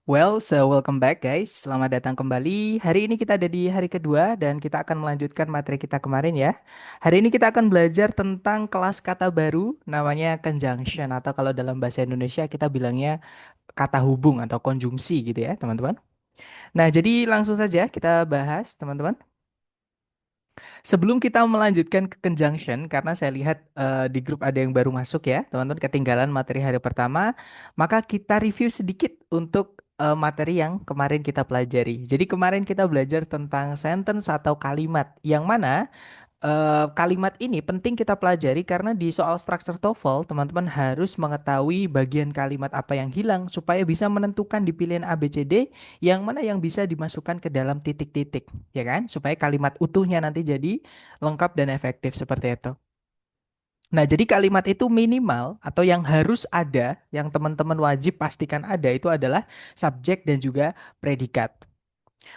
Well, so welcome back guys. Selamat datang kembali. Hari ini kita ada di hari kedua dan kita akan melanjutkan materi kita kemarin ya. Hari ini kita akan belajar tentang kelas kata baru namanya conjunction atau kalau dalam bahasa Indonesia kita bilangnya kata hubung atau konjungsi gitu ya, teman-teman. Nah, jadi langsung saja kita bahas, teman-teman. Sebelum kita melanjutkan ke conjunction, karena saya lihat di grup ada yang baru masuk ya, teman-teman ketinggalan materi hari pertama, maka kita review sedikit untuk materi yang kemarin kita pelajari. Jadi kemarin kita belajar tentang sentence atau kalimat, yang mana kalimat ini penting kita pelajari karena di soal structure TOEFL, teman-teman harus mengetahui bagian kalimat apa yang hilang supaya bisa menentukan di pilihan A, B, C, D yang mana yang bisa dimasukkan ke dalam titik-titik, ya kan? Supaya kalimat utuhnya nanti jadi lengkap dan efektif seperti itu. Nah, jadi kalimat itu minimal atau yang harus ada, yang teman-teman wajib pastikan ada itu adalah subjek dan juga predikat.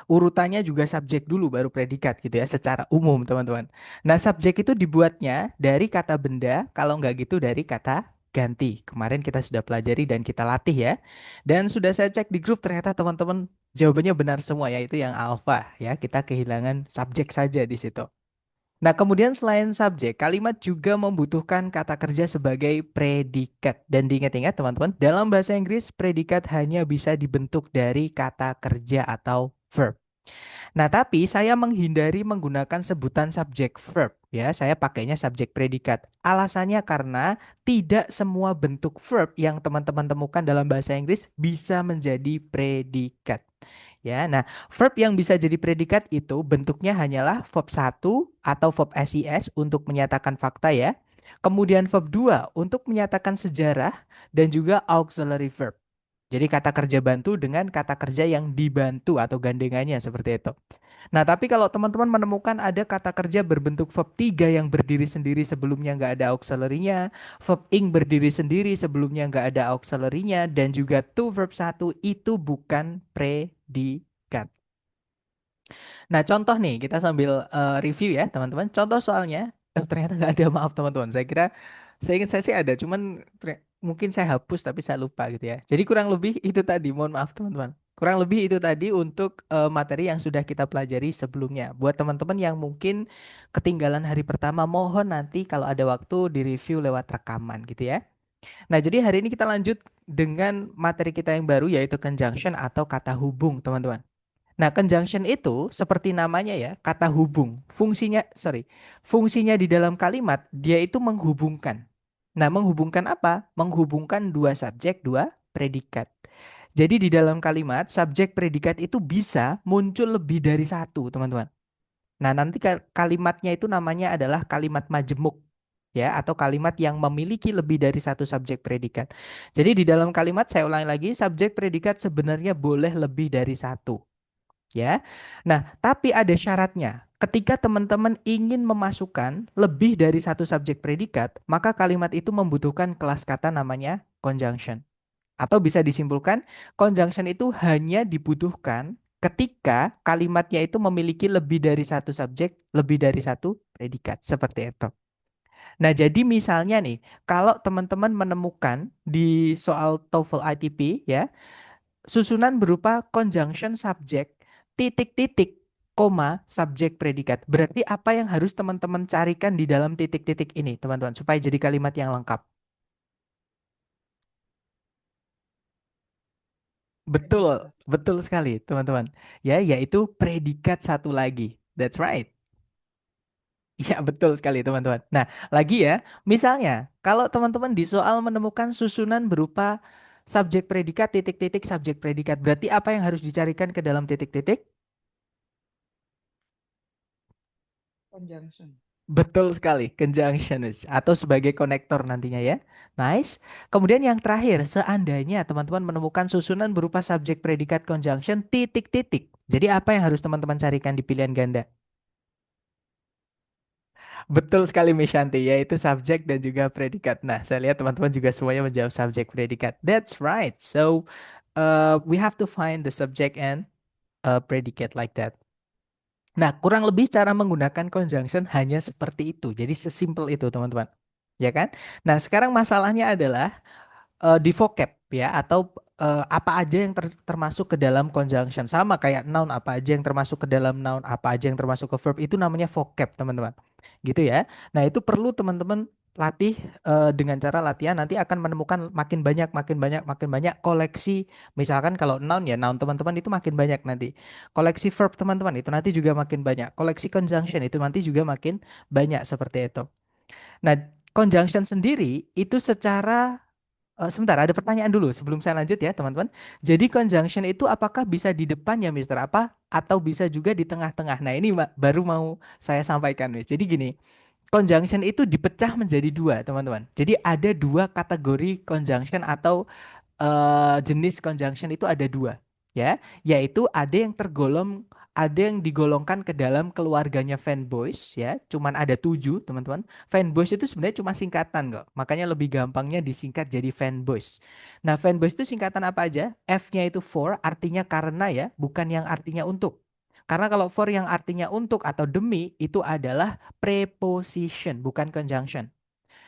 Urutannya juga subjek dulu baru predikat gitu ya secara umum teman-teman. Nah subjek itu dibuatnya dari kata benda kalau nggak gitu dari kata ganti. Kemarin kita sudah pelajari dan kita latih ya. Dan sudah saya cek di grup ternyata teman-teman jawabannya benar semua yaitu yang alfa ya. Kita kehilangan subjek saja di situ. Nah, kemudian selain subjek, kalimat juga membutuhkan kata kerja sebagai predikat. Dan diingat-ingat teman-teman, dalam bahasa Inggris predikat hanya bisa dibentuk dari kata kerja atau verb. Nah, tapi saya menghindari menggunakan sebutan subjek verb ya. Saya pakainya subjek predikat. Alasannya karena tidak semua bentuk verb yang teman-teman temukan dalam bahasa Inggris bisa menjadi predikat. Ya, nah verb yang bisa jadi predikat itu bentuknya hanyalah verb satu atau verb SIS untuk menyatakan fakta ya. Kemudian verb 2 untuk menyatakan sejarah dan juga auxiliary verb. Jadi kata kerja bantu dengan kata kerja yang dibantu atau gandengannya seperti itu. Nah, tapi kalau teman-teman menemukan ada kata kerja berbentuk verb 3 yang berdiri sendiri sebelumnya nggak ada auxiliary-nya, verb ing berdiri sendiri sebelumnya nggak ada auxiliary-nya, dan juga to verb satu itu bukan predikat. Nah, contoh nih, kita sambil review ya, teman-teman. Contoh soalnya, ternyata nggak ada, maaf teman-teman. Saya ingat saya sih ada, cuman mungkin saya hapus tapi saya lupa gitu ya. Jadi kurang lebih itu tadi, mohon maaf teman-teman. Kurang lebih itu tadi untuk materi yang sudah kita pelajari sebelumnya. Buat teman-teman yang mungkin ketinggalan hari pertama, mohon nanti kalau ada waktu di-review lewat rekaman gitu ya. Nah, jadi hari ini kita lanjut dengan materi kita yang baru yaitu conjunction atau kata hubung, teman-teman. Nah, conjunction itu seperti namanya ya, kata hubung. Fungsinya di dalam kalimat dia itu menghubungkan. Nah, menghubungkan apa? Menghubungkan dua subjek, dua predikat. Jadi di dalam kalimat subjek predikat itu bisa muncul lebih dari satu, teman-teman. Nah, nanti kalimatnya itu namanya adalah kalimat majemuk ya atau kalimat yang memiliki lebih dari satu subjek predikat. Jadi di dalam kalimat saya ulangi lagi, subjek predikat sebenarnya boleh lebih dari satu ya. Nah, tapi ada syaratnya. Ketika teman-teman ingin memasukkan lebih dari satu subjek predikat, maka kalimat itu membutuhkan kelas kata namanya conjunction. Atau bisa disimpulkan, conjunction itu hanya dibutuhkan ketika kalimatnya itu memiliki lebih dari satu subjek, lebih dari satu predikat. Seperti itu. Nah, jadi misalnya nih, kalau teman-teman menemukan di soal TOEFL ITP ya, susunan berupa conjunction subjek, titik-titik, koma, subjek predikat. Berarti apa yang harus teman-teman carikan di dalam titik-titik ini, teman-teman, supaya jadi kalimat yang lengkap? Betul, betul sekali, teman-teman. Ya, yaitu predikat satu lagi. That's right. Ya, betul sekali, teman-teman. Nah, lagi ya, misalnya, kalau teman-teman di soal menemukan susunan berupa subjek predikat, titik-titik, subjek predikat, berarti apa yang harus dicarikan ke dalam titik-titik? Conjunction. Betul sekali, conjunctionist atau sebagai konektor nantinya ya. Nice. Kemudian yang terakhir, seandainya teman-teman menemukan susunan berupa subjek predikat conjunction titik-titik. Jadi apa yang harus teman-teman carikan di pilihan ganda? Betul sekali Mishanti, yaitu subjek dan juga predikat. Nah, saya lihat teman-teman juga semuanya menjawab subjek predikat. That's right. So, we have to find the subject and predicate like that. Nah, kurang lebih cara menggunakan conjunction hanya seperti itu. Jadi sesimpel itu, teman-teman. Ya kan? Nah, sekarang masalahnya adalah di vocab ya atau apa aja yang termasuk ke dalam conjunction. Sama kayak noun, apa aja yang termasuk ke dalam noun, apa aja yang termasuk ke verb, itu namanya vocab, teman-teman. Gitu ya. Nah, itu perlu teman-teman latih dengan cara latihan nanti akan menemukan makin banyak, makin banyak, makin banyak koleksi. Misalkan kalau noun ya, noun teman-teman itu makin banyak nanti. Koleksi verb teman-teman itu nanti juga makin banyak. Koleksi conjunction itu nanti juga makin banyak seperti itu. Nah, conjunction sendiri itu secara sebentar, ada pertanyaan dulu sebelum saya lanjut ya, teman-teman. Jadi conjunction itu apakah bisa di depan ya, Mister? Apa atau bisa juga di tengah-tengah? Nah, ini baru mau saya sampaikan, Miss. Jadi gini, conjunction itu dipecah menjadi dua, teman-teman. Jadi ada dua kategori conjunction atau jenis conjunction itu ada dua, ya, yaitu ada yang digolongkan ke dalam keluarganya fanboys, ya, cuman ada tujuh, teman-teman. Fanboys itu sebenarnya cuma singkatan kok, makanya lebih gampangnya disingkat jadi fanboys. Nah, fanboys itu singkatan apa aja? F-nya itu for, artinya karena ya, bukan yang artinya untuk. Karena kalau for yang artinya untuk atau demi itu adalah preposition, bukan conjunction.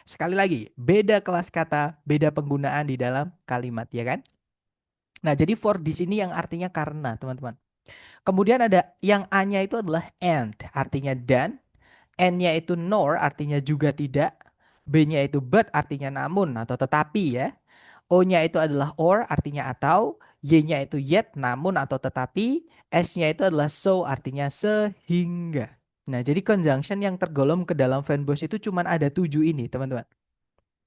Sekali lagi, beda kelas kata, beda penggunaan di dalam kalimat, ya kan? Nah, jadi for di sini yang artinya karena, teman-teman. Kemudian ada yang A-nya itu adalah and, artinya dan. N-nya itu nor, artinya juga tidak. B-nya itu but, artinya namun atau tetapi ya. O-nya itu adalah or, artinya atau. Y-nya itu yet, namun atau tetapi. S-nya itu adalah so, artinya sehingga. Nah, jadi conjunction yang tergolong ke dalam fanboys itu cuma ada tujuh ini, teman-teman.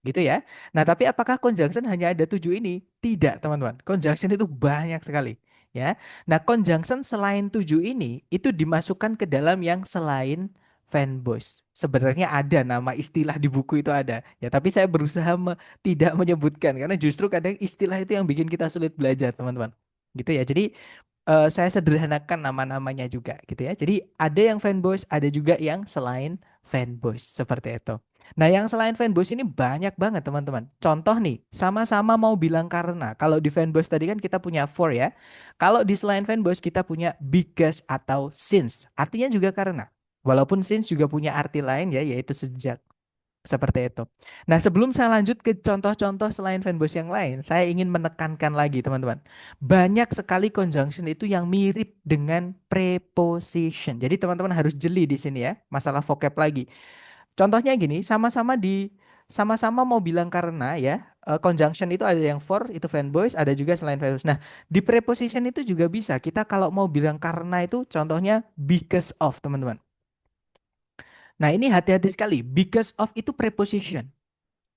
Gitu ya. Nah, tapi apakah conjunction hanya ada tujuh ini? Tidak, teman-teman. Conjunction itu banyak sekali. Ya. Nah, conjunction selain tujuh ini, itu dimasukkan ke dalam yang selain fanboys. Sebenarnya ada nama istilah di buku itu ada. Ya, tapi saya berusaha tidak menyebutkan. Karena justru kadang istilah itu yang bikin kita sulit belajar, teman-teman. Gitu ya. Jadi, saya sederhanakan nama-namanya juga gitu ya. Jadi ada yang fanboys, ada juga yang selain fanboys seperti itu. Nah, yang selain fanboys ini banyak banget, teman-teman. Contoh nih, sama-sama mau bilang karena. Kalau di fanboys tadi kan kita punya for ya. Kalau di selain fanboys kita punya because atau since. Artinya juga karena. Walaupun since juga punya arti lain ya, yaitu sejak. Seperti itu. Nah, sebelum saya lanjut ke contoh-contoh selain fanboys yang lain, saya ingin menekankan lagi, teman-teman. Banyak sekali conjunction itu yang mirip dengan preposition. Jadi, teman-teman harus jeli di sini ya, masalah vocab lagi. Contohnya gini, sama-sama mau bilang karena ya, conjunction itu ada yang for, itu fanboys, ada juga selain fanboys. Nah, di preposition itu juga bisa. Kita kalau mau bilang karena itu contohnya because of, teman-teman. Nah, ini hati-hati sekali. Because of itu preposition.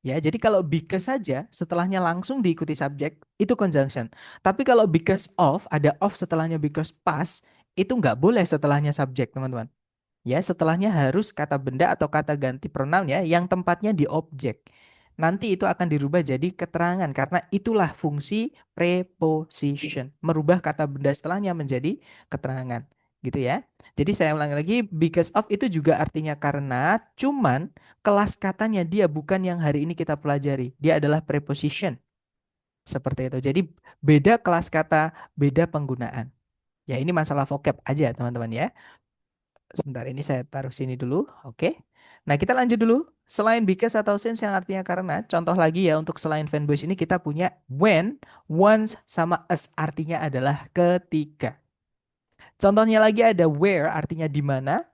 Ya, jadi kalau because saja setelahnya langsung diikuti subjek itu conjunction. Tapi kalau because of ada of setelahnya because pas itu nggak boleh setelahnya subjek, teman-teman. Ya, setelahnya harus kata benda atau kata ganti pronoun ya yang tempatnya di objek. Nanti itu akan dirubah jadi keterangan karena itulah fungsi preposition, merubah kata benda setelahnya menjadi keterangan. Gitu ya. Jadi saya ulangi lagi, because of itu juga artinya karena, cuman kelas katanya dia bukan yang hari ini kita pelajari. Dia adalah preposition. Seperti itu. Jadi beda kelas kata, beda penggunaan. Ya, ini masalah vocab aja, teman-teman ya. Sebentar, ini saya taruh sini dulu. Oke. Nah, kita lanjut dulu. Selain because atau since yang artinya karena, contoh lagi ya untuk selain fanboys ini kita punya when, once, sama as artinya adalah ketika. Contohnya lagi ada where artinya di mana,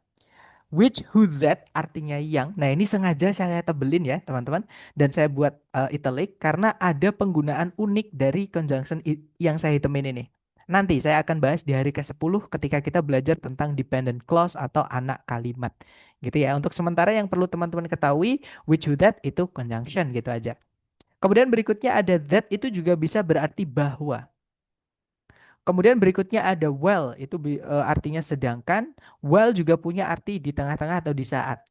which, who, that artinya yang. Nah, ini sengaja saya tebelin ya, teman-teman. Dan saya buat italic karena ada penggunaan unik dari conjunction yang saya hitemin ini. Nanti saya akan bahas di hari ke-10 ketika kita belajar tentang dependent clause atau anak kalimat. Gitu ya. Untuk sementara yang perlu teman-teman ketahui, which, who, that itu conjunction gitu aja. Kemudian berikutnya ada that itu juga bisa berarti bahwa. Kemudian berikutnya ada well, itu artinya sedangkan. Well juga punya arti di tengah-tengah atau di saat.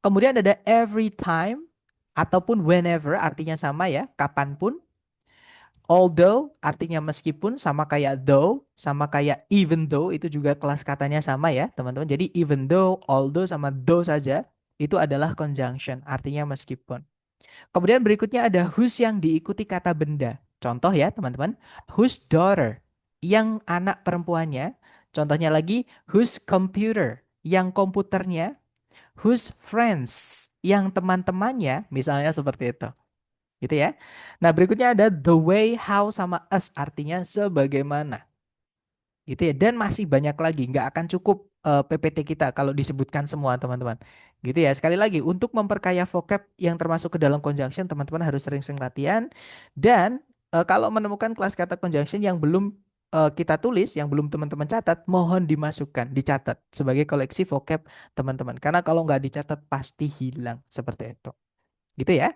Kemudian ada every time ataupun whenever artinya sama ya, kapanpun. Although artinya meskipun sama kayak though, sama kayak even though itu juga kelas katanya sama ya, teman-teman. Jadi even though, although sama though saja itu adalah conjunction, artinya meskipun. Kemudian berikutnya ada whose yang diikuti kata benda. Contoh ya, teman-teman. Whose daughter, yang anak perempuannya. Contohnya lagi whose computer, yang komputernya. Whose friends, yang teman-temannya, misalnya seperti itu. Gitu ya. Nah, berikutnya ada the way, how sama as artinya sebagaimana. Gitu ya. Dan masih banyak lagi, nggak akan cukup PPT kita kalau disebutkan semua, teman-teman. Gitu ya. Sekali lagi, untuk memperkaya vocab yang termasuk ke dalam conjunction, teman-teman harus sering-sering latihan. Dan kalau menemukan kelas kata conjunction yang belum kita tulis, yang belum teman-teman catat, mohon dimasukkan, dicatat sebagai koleksi vocab teman-teman. Karena kalau nggak dicatat pasti hilang seperti itu. Gitu ya.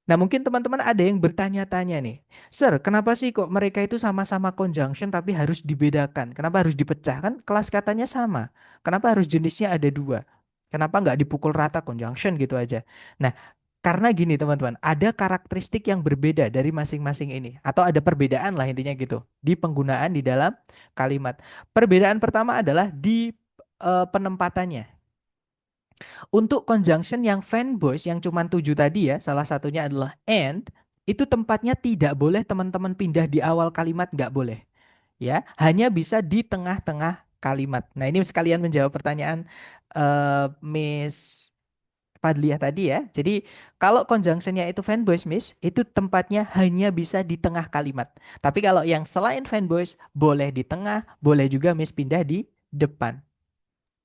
Nah, mungkin teman-teman ada yang bertanya-tanya nih, Sir, kenapa sih kok mereka itu sama-sama conjunction tapi harus dibedakan? Kenapa harus dipecah? Kan kelas katanya sama. Kenapa harus jenisnya ada dua? Kenapa nggak dipukul rata conjunction gitu aja? Nah, karena gini teman-teman, ada karakteristik yang berbeda dari masing-masing ini. Atau ada perbedaan lah intinya gitu, di penggunaan di dalam kalimat. Perbedaan pertama adalah di penempatannya. Untuk conjunction yang fanboys yang cuma 7 tadi ya, salah satunya adalah and, itu tempatnya tidak boleh teman-teman pindah di awal kalimat, nggak boleh. Ya, hanya bisa di tengah-tengah kalimat. Nah, ini sekalian menjawab pertanyaan Miss Fadliah tadi ya. Jadi, kalau conjunctionnya itu fanboys, Miss, itu tempatnya hanya bisa di tengah kalimat. Tapi kalau yang selain fanboys, boleh di tengah, boleh juga Miss pindah di depan.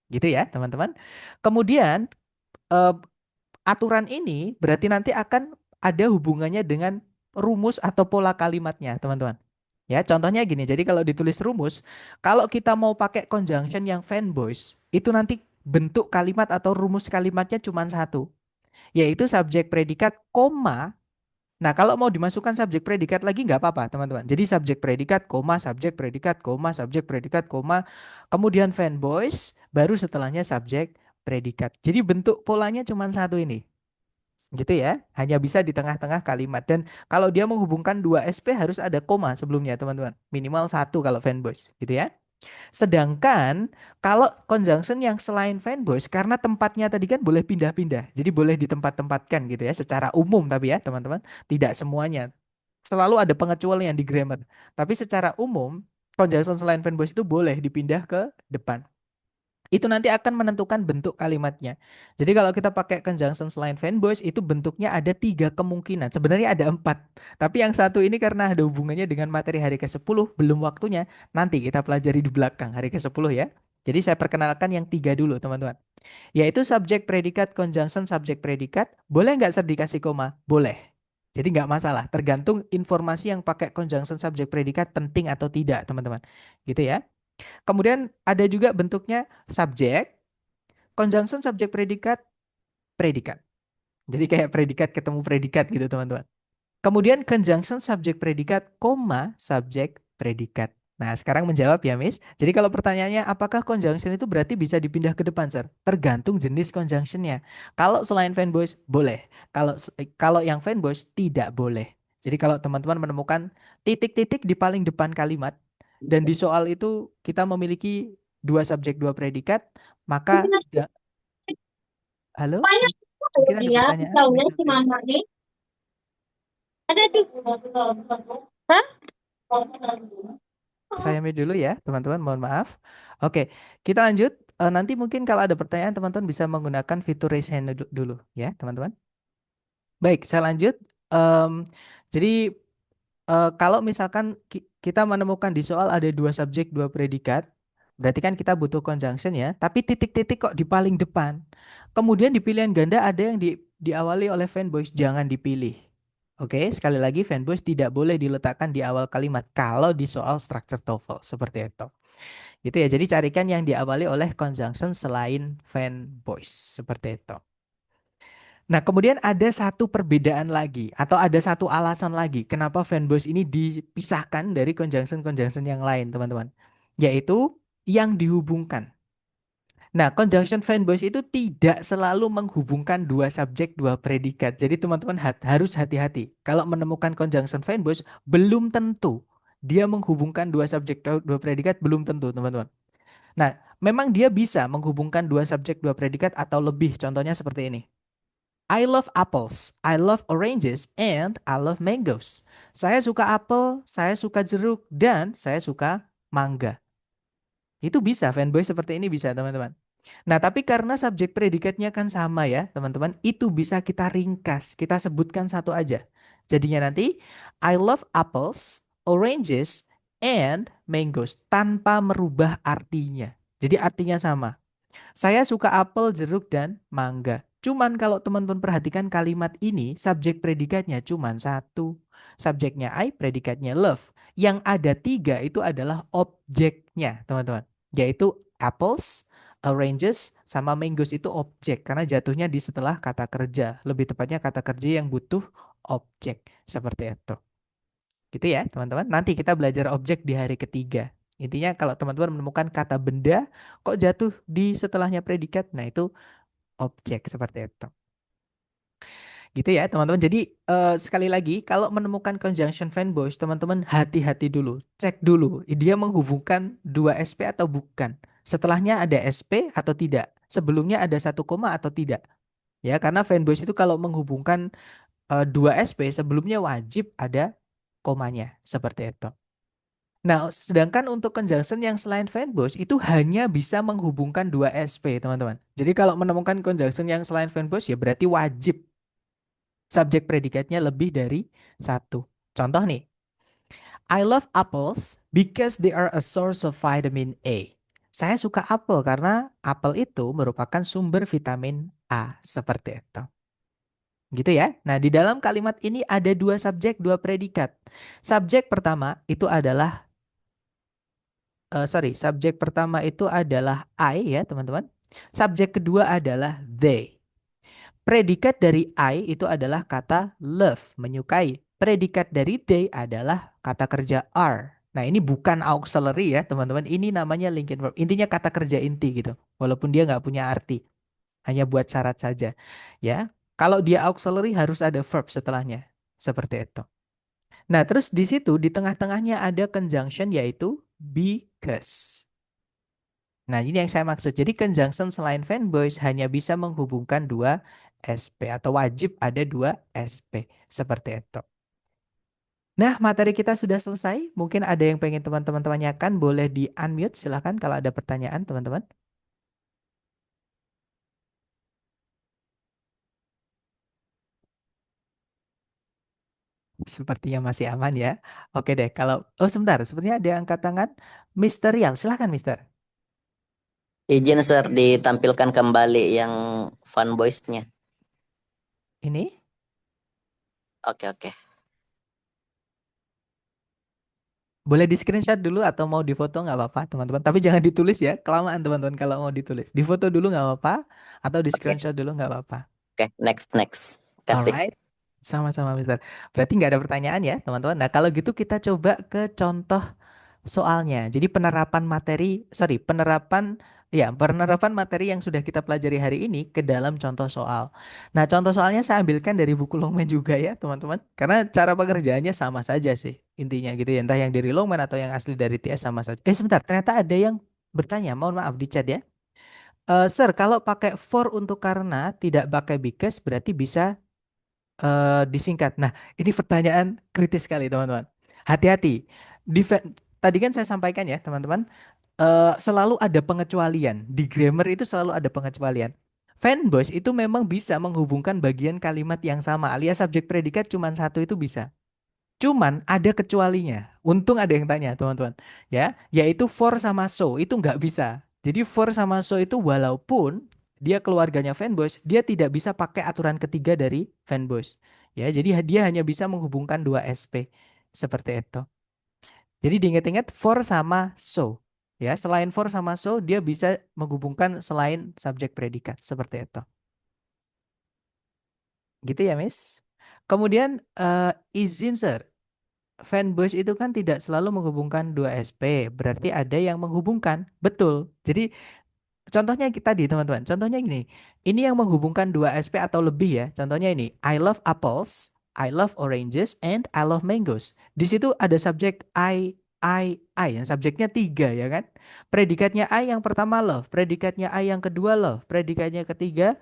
Gitu ya, teman-teman. Kemudian, eh, aturan ini berarti nanti akan ada hubungannya dengan rumus atau pola kalimatnya, teman-teman. Ya, contohnya gini. Jadi kalau ditulis rumus, kalau kita mau pakai conjunction yang fanboys, itu nanti bentuk kalimat atau rumus kalimatnya cuma satu, yaitu subjek predikat koma. Nah, kalau mau dimasukkan subjek predikat lagi nggak apa-apa, teman-teman. Jadi subjek predikat koma, subjek predikat koma, subjek predikat koma, kemudian fanboys, baru setelahnya subjek predikat. Jadi bentuk polanya cuma satu ini. Gitu ya, hanya bisa di tengah-tengah kalimat. Dan kalau dia menghubungkan dua SP harus ada koma sebelumnya, teman-teman. Minimal satu kalau fanboys, gitu ya. Sedangkan kalau conjunction yang selain fanboys, karena tempatnya tadi kan boleh pindah-pindah. Jadi boleh ditempat-tempatkan gitu ya, secara umum tapi ya, teman-teman. Tidak semuanya. Selalu ada pengecualian di grammar. Tapi secara umum, conjunction selain fanboys itu boleh dipindah ke depan. Itu nanti akan menentukan bentuk kalimatnya. Jadi kalau kita pakai conjunction selain fanboys itu bentuknya ada tiga kemungkinan. Sebenarnya ada empat. Tapi yang satu ini karena ada hubungannya dengan materi hari ke-10 belum waktunya. Nanti kita pelajari di belakang hari ke-10 ya. Jadi saya perkenalkan yang tiga dulu teman-teman. Yaitu subjek predikat conjunction subjek predikat. Boleh nggak Sir dikasih koma? Boleh. Jadi nggak masalah. Tergantung informasi yang pakai conjunction subjek predikat penting atau tidak teman-teman. Gitu ya. Kemudian ada juga bentuknya subjek, conjunction subjek predikat, predikat. Jadi kayak predikat ketemu predikat gitu teman-teman. Kemudian conjunction subjek predikat, koma subjek predikat. Nah, sekarang menjawab ya, Miss. Jadi kalau pertanyaannya apakah conjunction itu berarti bisa dipindah ke depan, Sir? Tergantung jenis conjunctionnya. Kalau selain fanboys, boleh. Kalau yang fanboys, tidak boleh. Jadi kalau teman-teman menemukan titik-titik di paling depan kalimat, dan di soal itu kita memiliki dua subjek, dua predikat, maka, halo? Mungkin ada Dia pertanyaan, misalnya Miss si April? mama nih ada di Hah? Saya mute dulu ya, teman-teman. Mohon maaf. Oke, kita lanjut. Nanti mungkin kalau ada pertanyaan, teman-teman bisa menggunakan fitur raise hand dulu ya, teman-teman. Baik, saya lanjut. Em, jadi kalau misalkan kita menemukan di soal ada dua subjek, dua predikat, berarti kan kita butuh conjunction ya. Tapi titik-titik kok di paling depan. Kemudian di pilihan ganda ada yang diawali oleh fanboys, jangan dipilih. Oke, sekali lagi fanboys tidak boleh diletakkan di awal kalimat kalau di soal structure TOEFL seperti itu. Gitu ya. Jadi carikan yang diawali oleh conjunction selain fanboys seperti itu. Nah, kemudian ada satu perbedaan lagi atau ada satu alasan lagi kenapa fanboys ini dipisahkan dari conjunction-conjunction yang lain, teman-teman. Yaitu yang dihubungkan. Nah, conjunction fanboys itu tidak selalu menghubungkan dua subjek, dua predikat. Jadi teman-teman harus hati-hati. Kalau menemukan conjunction fanboys, belum tentu dia menghubungkan dua subjek, dua predikat, belum tentu, teman-teman. Nah, memang dia bisa menghubungkan dua subjek, dua predikat atau lebih. Contohnya seperti ini. I love apples, I love oranges, and I love mangoes. Saya suka apel, saya suka jeruk, dan saya suka mangga. Itu bisa, fanboy seperti ini bisa, teman-teman. Nah, tapi karena subjek predikatnya kan sama ya, teman-teman, itu bisa kita ringkas, kita sebutkan satu aja. Jadinya nanti I love apples, oranges, and mangoes tanpa merubah artinya. Jadi artinya sama. Saya suka apel, jeruk, dan mangga. Cuman kalau teman-teman perhatikan kalimat ini, subjek predikatnya cuman satu. Subjeknya I, predikatnya love. Yang ada tiga itu adalah objeknya, teman-teman. Yaitu apples, oranges, sama mangoes itu objek. Karena jatuhnya di setelah kata kerja. Lebih tepatnya kata kerja yang butuh objek. Seperti itu. Gitu ya, teman-teman. Nanti kita belajar objek di hari ketiga. Intinya kalau teman-teman menemukan kata benda kok jatuh di setelahnya predikat, nah itu objek seperti itu. Gitu ya, teman-teman. Jadi sekali lagi kalau menemukan conjunction fanboys, teman-teman hati-hati dulu. Cek dulu dia menghubungkan dua SP atau bukan. Setelahnya ada SP atau tidak. Sebelumnya ada satu koma atau tidak. Ya, karena fanboys itu kalau menghubungkan dua SP sebelumnya wajib ada komanya seperti itu. Nah, sedangkan untuk conjunction yang selain fanboys itu hanya bisa menghubungkan dua SP, teman-teman. Jadi kalau menemukan conjunction yang selain fanboys ya berarti wajib subjek predikatnya lebih dari satu. Contoh nih, I love apples because they are a source of vitamin A. Saya suka apel karena apel itu merupakan sumber vitamin A, seperti itu. Gitu ya. Nah, di dalam kalimat ini ada dua subjek, dua predikat. Subjek pertama itu adalah subjek pertama itu adalah I ya teman-teman. Subjek kedua adalah they. Predikat dari I itu adalah kata love, menyukai. Predikat dari they adalah kata kerja are. Nah ini bukan auxiliary ya teman-teman. Ini namanya linking verb. Intinya kata kerja inti gitu. Walaupun dia nggak punya arti. Hanya buat syarat saja. Ya. Kalau dia auxiliary harus ada verb setelahnya. Seperti itu. Nah, terus di situ di tengah-tengahnya ada conjunction yaitu because. Nah, ini yang saya maksud. Jadi conjunction selain fanboys hanya bisa menghubungkan dua SP atau wajib ada dua SP. Seperti itu. Nah, materi kita sudah selesai. Mungkin ada yang pengen teman-teman tanyakan. Boleh di-unmute. Silahkan kalau ada pertanyaan, teman-teman. Sepertinya masih aman ya. Oke deh, kalau... Oh, sebentar. Sepertinya ada yang angkat tangan. Mister Rial, silahkan, Mister. Izin Sir ditampilkan kembali yang fun voice-nya. Ini? Oke oke. Boleh di screenshot dulu atau mau difoto nggak apa-apa teman-teman. Tapi jangan ditulis ya, kelamaan teman-teman kalau mau ditulis. Difoto dulu nggak apa-apa atau di Oke screenshot dulu nggak apa-apa. oke next. Kasih. Alright, sama-sama Mister. Berarti nggak ada pertanyaan ya teman-teman. Nah kalau gitu kita coba ke contoh soalnya. Jadi penerapan materi yang sudah kita pelajari hari ini ke dalam contoh soal. Nah, contoh soalnya saya ambilkan dari buku Longman juga ya, teman-teman. Karena cara pengerjaannya sama saja sih, intinya gitu ya. Entah yang dari Longman atau yang asli dari TS sama saja. Sebentar, ternyata ada yang bertanya, mohon maaf di chat ya. Sir, kalau pakai for untuk karena tidak pakai because berarti bisa disingkat. Nah, ini pertanyaan kritis sekali, teman-teman. Hati-hati. Tadi kan saya sampaikan ya, teman-teman, selalu ada pengecualian. Di grammar itu selalu ada pengecualian. Fanboys itu memang bisa menghubungkan bagian kalimat yang sama, alias subjek predikat cuma satu itu bisa. Cuman ada kecualinya. Untung ada yang tanya, teman-teman. Ya, yaitu for sama so itu nggak bisa. Jadi for sama so itu walaupun dia keluarganya fanboys, dia tidak bisa pakai aturan ketiga dari fanboys. Ya, jadi dia hanya bisa menghubungkan dua SP. Seperti itu. Jadi diingat-ingat for sama so. Ya, selain for sama so, dia bisa menghubungkan selain subjek predikat. Seperti itu. Gitu ya, Miss. Kemudian izin, Sir. Fanboys itu kan tidak selalu menghubungkan dua SP, berarti ada yang menghubungkan. Betul. Jadi contohnya kita tadi teman-teman, contohnya gini. Ini yang menghubungkan dua SP atau lebih ya. Contohnya ini, I love apples, I love oranges, and I love mangoes. Di situ ada subjek I. Yang subjeknya tiga ya kan. Predikatnya I yang pertama love, predikatnya I yang kedua love, predikatnya ketiga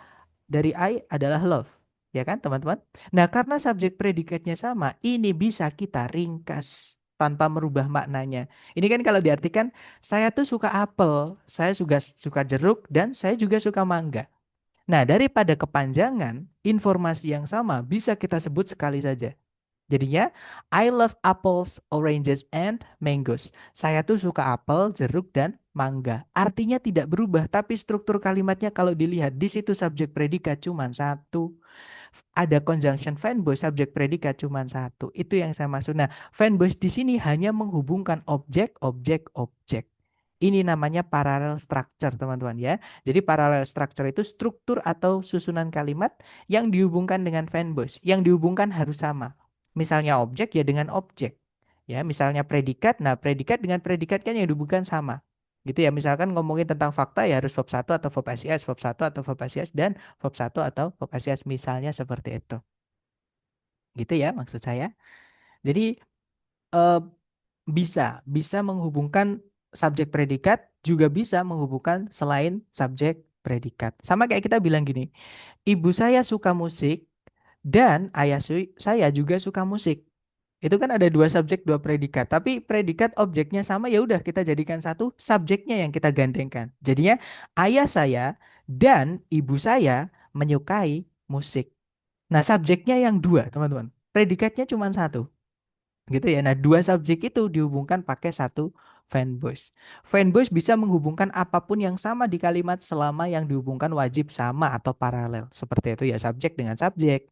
dari I adalah love. Ya kan teman-teman? Nah karena subjek predikatnya sama, ini bisa kita ringkas tanpa merubah maknanya. Ini kan kalau diartikan, saya tuh suka apel, saya juga suka jeruk, dan saya juga suka mangga. Nah daripada kepanjangan, informasi yang sama bisa kita sebut sekali saja. Jadinya, I love apples, oranges, and mangoes. Saya tuh suka apel, jeruk, dan mangga. Artinya tidak berubah, tapi struktur kalimatnya kalau dilihat di situ subjek predikat cuma satu. Ada conjunction fanboy, subjek predikat cuma satu. Itu yang saya maksud. Nah, fanboys di sini hanya menghubungkan objek, objek, objek. Ini namanya parallel structure, teman-teman ya. Jadi parallel structure itu struktur atau susunan kalimat yang dihubungkan dengan fanboys. Yang dihubungkan harus sama. Misalnya objek ya dengan objek. Ya, misalnya predikat, nah predikat dengan predikat kan yang dihubungkan sama. Gitu ya, misalkan ngomongin tentang fakta ya harus verb 1 atau verb SIS, verb 1 atau verb SIS, dan verb 1 atau verb SIS misalnya seperti itu. Gitu ya maksud saya. Jadi eh, bisa menghubungkan subjek predikat, juga bisa menghubungkan selain subjek predikat. Sama kayak kita bilang gini, ibu saya suka musik dan saya juga suka musik. Itu kan ada dua subjek, dua predikat. Tapi predikat objeknya sama, ya udah kita jadikan satu, subjeknya yang kita gandengkan. Jadinya ayah saya dan ibu saya menyukai musik. Nah, subjeknya yang dua, teman-teman. Predikatnya cuma satu. Gitu ya. Nah, dua subjek itu dihubungkan pakai satu fanboys. Fanboys bisa menghubungkan apapun yang sama di kalimat selama yang dihubungkan wajib sama atau paralel. Seperti itu ya, subjek dengan subjek.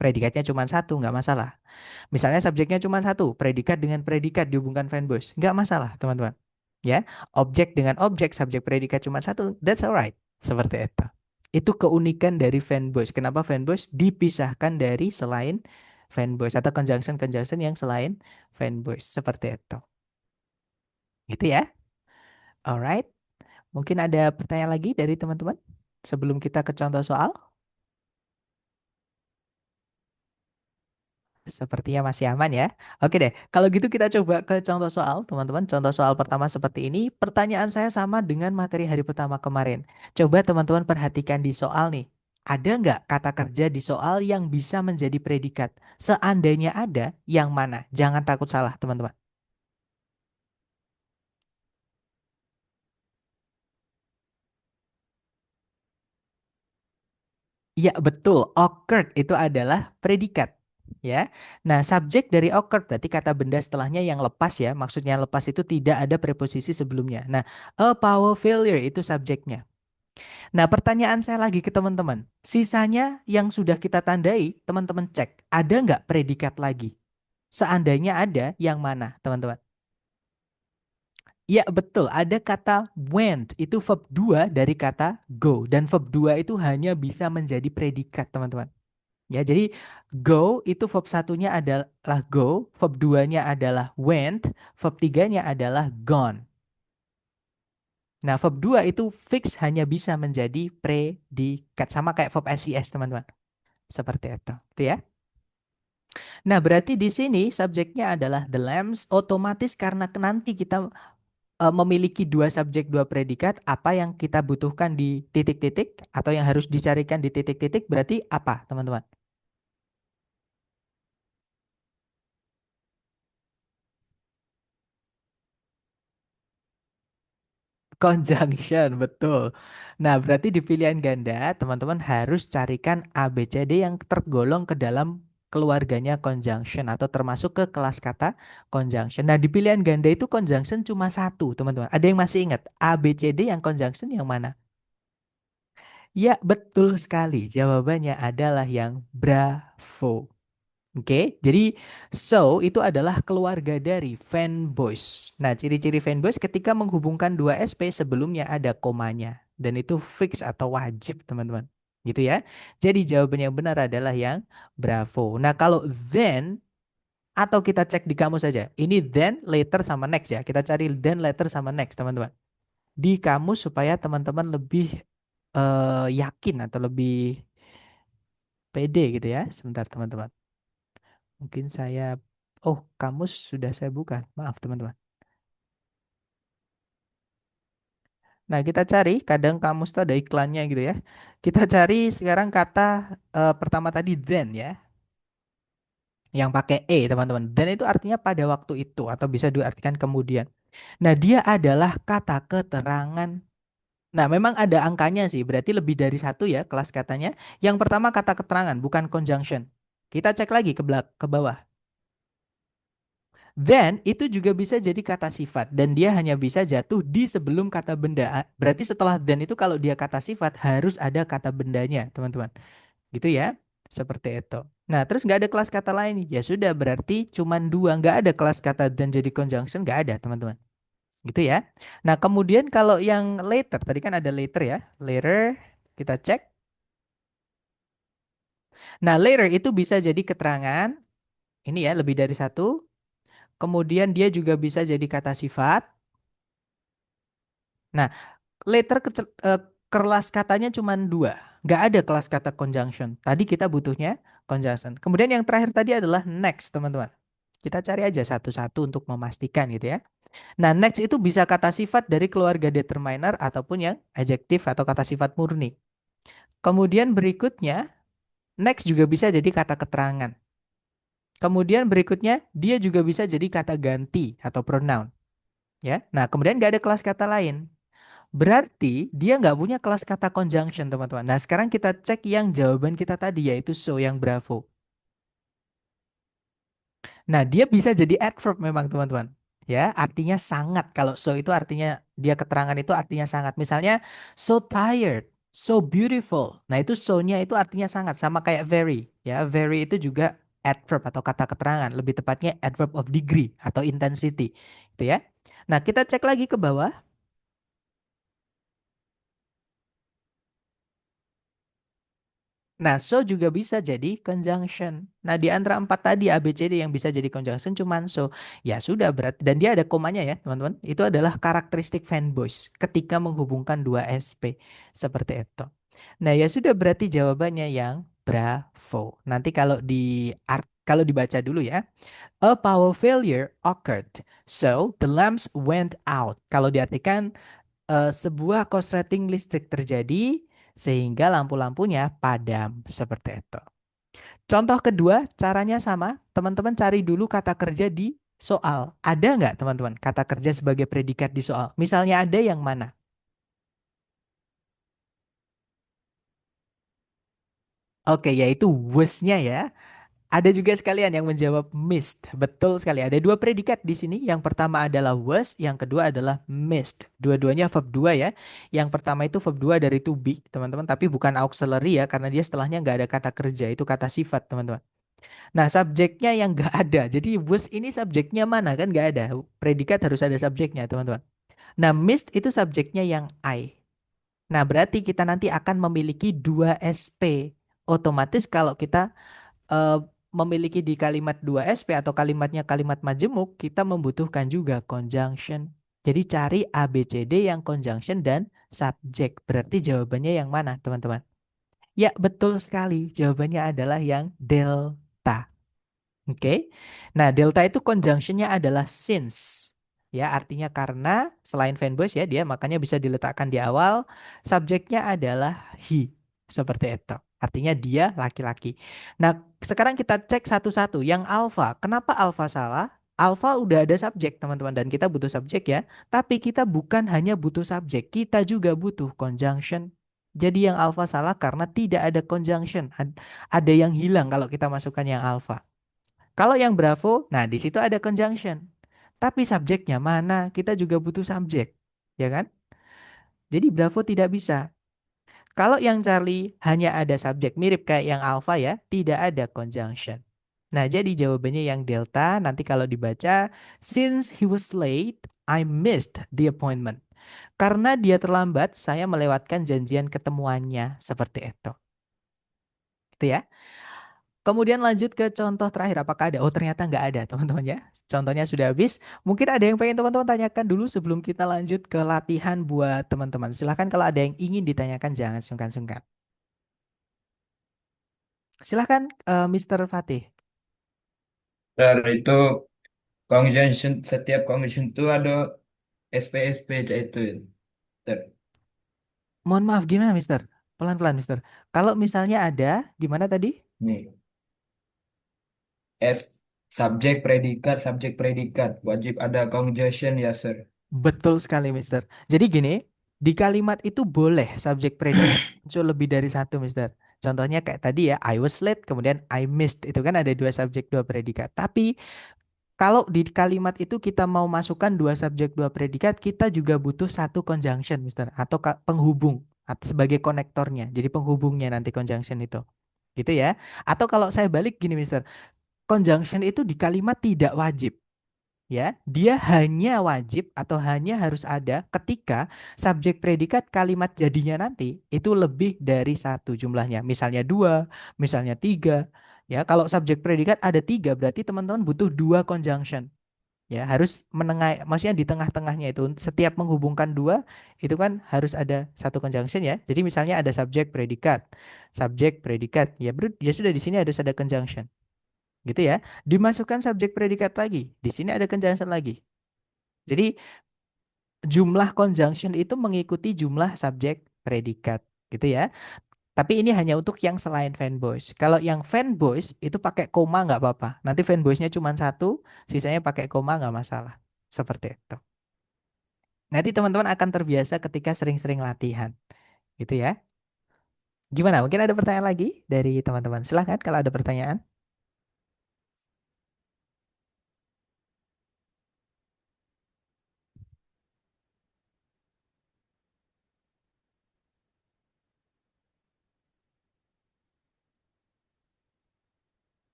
Predikatnya cuma satu, nggak masalah. Misalnya subjeknya cuma satu, predikat dengan predikat dihubungkan fanboys. Nggak masalah, teman-teman. Ya, objek dengan objek, subjek predikat cuma satu, that's alright. Seperti itu. Itu keunikan dari fanboys. Kenapa fanboys dipisahkan dari selain fanboys atau conjunction-conjunction yang selain fanboys. Seperti itu. Gitu ya. Alright. Mungkin ada pertanyaan lagi dari teman-teman sebelum kita ke contoh soal? Sepertinya masih aman ya. Oke deh, kalau gitu kita coba ke contoh soal, teman-teman. Contoh soal pertama seperti ini. Pertanyaan saya sama dengan materi hari pertama kemarin. Coba teman-teman perhatikan di soal nih. Ada nggak kata kerja di soal yang bisa menjadi predikat? Seandainya ada, yang mana? Jangan takut salah, teman-teman. Iya, betul. Occurred itu adalah predikat. Ya. Nah, subjek dari occurred berarti kata benda setelahnya yang lepas ya. Maksudnya lepas itu tidak ada preposisi sebelumnya. Nah, a power failure itu subjeknya. Nah, pertanyaan saya lagi ke teman-teman. Sisanya yang sudah kita tandai, teman-teman cek. Ada nggak predikat lagi? Seandainya ada, yang mana, teman-teman? Ya, betul. Ada kata went. Itu verb 2 dari kata go. Dan verb 2 itu hanya bisa menjadi predikat, teman-teman. Ya, jadi go itu verb satunya adalah go, verb duanya adalah went, verb tiganya adalah gone. Nah, verb 2 itu fix hanya bisa menjadi predikat. Sama kayak verb SIS, teman-teman. Seperti itu. Itu ya. Nah, berarti di sini subjeknya adalah the lambs. Otomatis karena nanti kita memiliki dua subjek, dua predikat, apa yang kita butuhkan di titik-titik atau yang harus dicarikan di titik-titik berarti apa, teman-teman? Conjunction, betul. Nah, berarti di pilihan ganda, teman-teman harus carikan A, B, C, D yang tergolong ke dalam keluarganya conjunction atau termasuk ke kelas kata conjunction. Nah, di pilihan ganda itu conjunction cuma satu, teman-teman. Ada yang masih ingat? A, B, C, D yang conjunction yang mana? Ya, betul sekali. Jawabannya adalah yang bravo. Oke, jadi so itu adalah keluarga dari fanboys. Nah, ciri-ciri fanboys ketika menghubungkan dua SP sebelumnya ada komanya. Dan itu fix atau wajib, teman-teman. Gitu ya. Jadi jawaban yang benar adalah yang bravo. Nah, kalau then atau kita cek di kamus saja. Ini then, later sama next ya. Kita cari then, later sama next, teman-teman. Di kamus supaya teman-teman lebih yakin atau lebih pede gitu ya. Sebentar, teman-teman. Mungkin saya, oh, kamus sudah saya buka. Maaf, teman-teman. Nah, kita cari, kadang kamus tuh ada iklannya gitu ya. Kita cari sekarang kata pertama tadi then ya, yang pakai teman-teman. Then itu artinya pada waktu itu atau bisa diartikan kemudian. Nah, dia adalah kata keterangan. Nah, memang ada angkanya sih, berarti lebih dari satu ya kelas katanya. Yang pertama kata keterangan, bukan conjunction. Kita cek lagi ke bawah. Then itu juga bisa jadi kata sifat dan dia hanya bisa jatuh di sebelum kata benda. Berarti setelah then itu kalau dia kata sifat harus ada kata bendanya, teman-teman. Gitu ya. Seperti itu. Nah, terus nggak ada kelas kata lain. Ya sudah, berarti cuman dua. Nggak ada kelas kata dan jadi conjunction, nggak ada, teman-teman. Gitu ya. Nah, kemudian kalau yang later, tadi kan ada later ya. Later, kita cek. Nah, later itu bisa jadi keterangan. Ini ya, lebih dari satu. Kemudian dia juga bisa jadi kata sifat. Nah, later kelas katanya cuma dua. Nggak ada kelas kata conjunction. Tadi kita butuhnya conjunction. Kemudian yang terakhir tadi adalah next, teman-teman. Kita cari aja satu-satu untuk memastikan gitu ya. Nah, next itu bisa kata sifat dari keluarga determiner ataupun yang adjektif atau kata sifat murni. Kemudian berikutnya, next juga bisa jadi kata keterangan. Kemudian berikutnya, dia juga bisa jadi kata ganti atau pronoun. Ya, nah kemudian nggak ada kelas kata lain. Berarti dia nggak punya kelas kata conjunction, teman-teman. Nah, sekarang kita cek yang jawaban kita tadi, yaitu so yang bravo. Nah, dia bisa jadi adverb memang, teman-teman. Ya, artinya sangat. Kalau so itu artinya, dia keterangan itu artinya sangat. Misalnya, so tired, so beautiful. Nah, itu so-nya itu artinya sangat. Sama kayak very. Ya, very itu juga adverb atau kata keterangan. Lebih tepatnya adverb of degree atau intensity. Itu ya. Nah, kita cek lagi ke bawah. Nah, so juga bisa jadi conjunction. Nah, di antara empat tadi A, B, C, D yang bisa jadi conjunction cuman so. Ya sudah berarti. Dan dia ada komanya ya, teman-teman. Itu adalah karakteristik fanboys ketika menghubungkan dua SP. Seperti itu. Nah, ya sudah berarti jawabannya yang bravo. Nanti kalau dibaca dulu ya. A power failure occurred. So, the lamps went out. Kalau diartikan sebuah korsleting listrik terjadi sehingga lampu-lampunya padam seperti itu. Contoh kedua, caranya sama. Teman-teman cari dulu kata kerja di soal. Ada nggak teman-teman kata kerja sebagai predikat di soal? Misalnya ada yang mana? Oke, yaitu was-nya ya. Ada juga sekalian yang menjawab missed. Betul sekali. Ada dua predikat di sini. Yang pertama adalah was, yang kedua adalah missed. Dua-duanya verb 2 ya. Yang pertama itu verb 2 dari to be, teman-teman. Tapi bukan auxiliary ya, karena dia setelahnya nggak ada kata kerja. Itu kata sifat, teman-teman. Nah, subjeknya yang nggak ada. Jadi was ini subjeknya mana? Kan nggak ada. Predikat harus ada subjeknya, teman-teman. Nah, missed itu subjeknya yang I. Nah, berarti kita nanti akan memiliki dua SP. Otomatis kalau kita eh, memiliki di kalimat 2SP atau kalimatnya kalimat majemuk, kita membutuhkan juga conjunction. Jadi cari A, B, C, D yang conjunction dan subjek. Berarti jawabannya yang mana, teman-teman? Ya, betul sekali. Jawabannya adalah yang delta. Oke. Nah, delta itu conjunctionnya adalah since. Ya, artinya karena selain fanboys ya, dia makanya bisa diletakkan di awal. Subjeknya adalah he. Seperti itu. Artinya dia laki-laki. Nah, sekarang kita cek satu-satu. Yang alpha, kenapa alpha salah? Alpha udah ada subjek, teman-teman. Dan kita butuh subjek ya. Tapi kita bukan hanya butuh subjek. Kita juga butuh conjunction. Jadi yang alpha salah karena tidak ada conjunction. Ada yang hilang kalau kita masukkan yang alpha. Kalau yang Bravo, nah di situ ada conjunction. Tapi subjeknya mana? Kita juga butuh subjek, ya kan? Jadi Bravo tidak bisa. Kalau yang Charlie hanya ada subjek mirip kayak yang Alpha ya, tidak ada conjunction. Nah, jadi jawabannya yang Delta nanti kalau dibaca, since he was late, I missed the appointment. Karena dia terlambat, saya melewatkan janjian ketemuannya. Seperti itu. Itu ya. Kemudian lanjut ke contoh terakhir. Apakah ada? Oh ternyata nggak ada teman-teman ya. Contohnya sudah habis. Mungkin ada yang pengen teman-teman tanyakan dulu sebelum kita lanjut ke latihan buat teman-teman. Silahkan kalau ada yang ingin ditanyakan jangan sungkan-sungkan. Silahkan Mr. Fatih. Dari itu conjunction setiap conjunction itu ada SPSP itu. Ter. Mohon maaf gimana Mister? Pelan-pelan Mister. Kalau misalnya ada, gimana tadi? Nih, S subjek predikat wajib ada conjunction ya, sir. Betul sekali Mister. Jadi gini, di kalimat itu boleh subjek predikat muncul lebih dari satu Mister. Contohnya kayak tadi ya, I was late, kemudian I missed. Itu kan ada dua subjek, dua predikat. Tapi Kalau di kalimat itu kita mau masukkan dua subjek, dua predikat, kita juga butuh satu conjunction, Mister, atau penghubung atau sebagai konektornya. Jadi penghubungnya nanti conjunction itu. Gitu ya. Atau kalau saya balik gini, Mister, conjunction itu di kalimat tidak wajib. Ya, dia hanya wajib atau hanya harus ada ketika subjek predikat kalimat jadinya nanti itu lebih dari satu jumlahnya. Misalnya dua, misalnya tiga. Ya, kalau subjek predikat ada tiga, berarti teman-teman butuh dua conjunction. Ya, harus menengah, maksudnya di tengah-tengahnya itu setiap menghubungkan dua itu kan harus ada satu conjunction ya. Jadi misalnya ada subjek predikat. Ya, ya sudah di sini ada conjunction. Gitu ya. Dimasukkan subjek predikat lagi. Di sini ada conjunction lagi. Jadi jumlah conjunction itu mengikuti jumlah subjek predikat, gitu ya. Tapi ini hanya untuk yang selain fanboys. Kalau yang fanboys itu pakai koma nggak apa-apa. Nanti fanboysnya cuma satu, sisanya pakai koma nggak masalah. Seperti itu. Nanti teman-teman akan terbiasa ketika sering-sering latihan, gitu ya. Gimana? Mungkin ada pertanyaan lagi dari teman-teman. Silahkan kalau ada pertanyaan.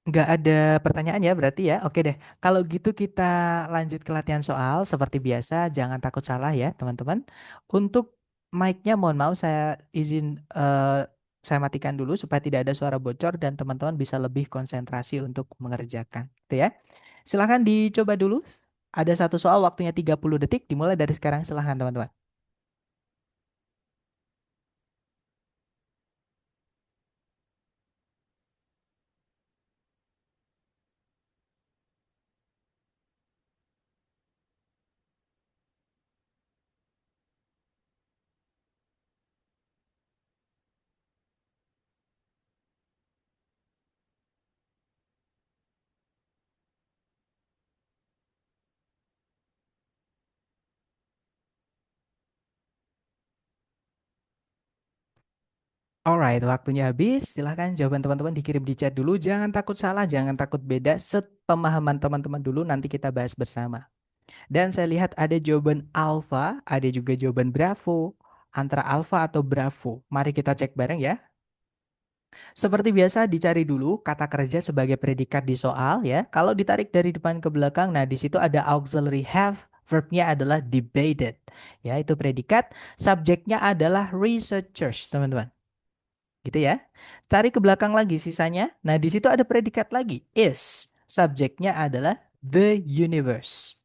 Nggak ada pertanyaan ya berarti ya. Oke deh. Kalau gitu kita lanjut ke latihan soal. Seperti biasa, jangan takut salah ya teman-teman. Untuk mic-nya mohon maaf saya izin saya matikan dulu supaya tidak ada suara bocor dan teman-teman bisa lebih konsentrasi untuk mengerjakan. Gitu ya. Silahkan dicoba dulu. Ada satu soal waktunya 30 detik. Dimulai dari sekarang silahkan teman-teman. Alright, waktunya habis. Silahkan jawaban teman-teman dikirim di chat dulu. Jangan takut salah, jangan takut beda. Sepemahaman teman-teman dulu, nanti kita bahas bersama. Dan saya lihat ada jawaban alpha, ada juga jawaban bravo. Antara alpha atau bravo. Mari kita cek bareng ya. Seperti biasa dicari dulu kata kerja sebagai predikat di soal ya. Kalau ditarik dari depan ke belakang, nah di situ ada auxiliary have, verbnya adalah debated. Ya, itu predikat. Subjeknya adalah researchers, teman-teman. Gitu ya. Cari ke belakang lagi sisanya. Nah, di situ ada predikat lagi, is. Subjeknya adalah the universe.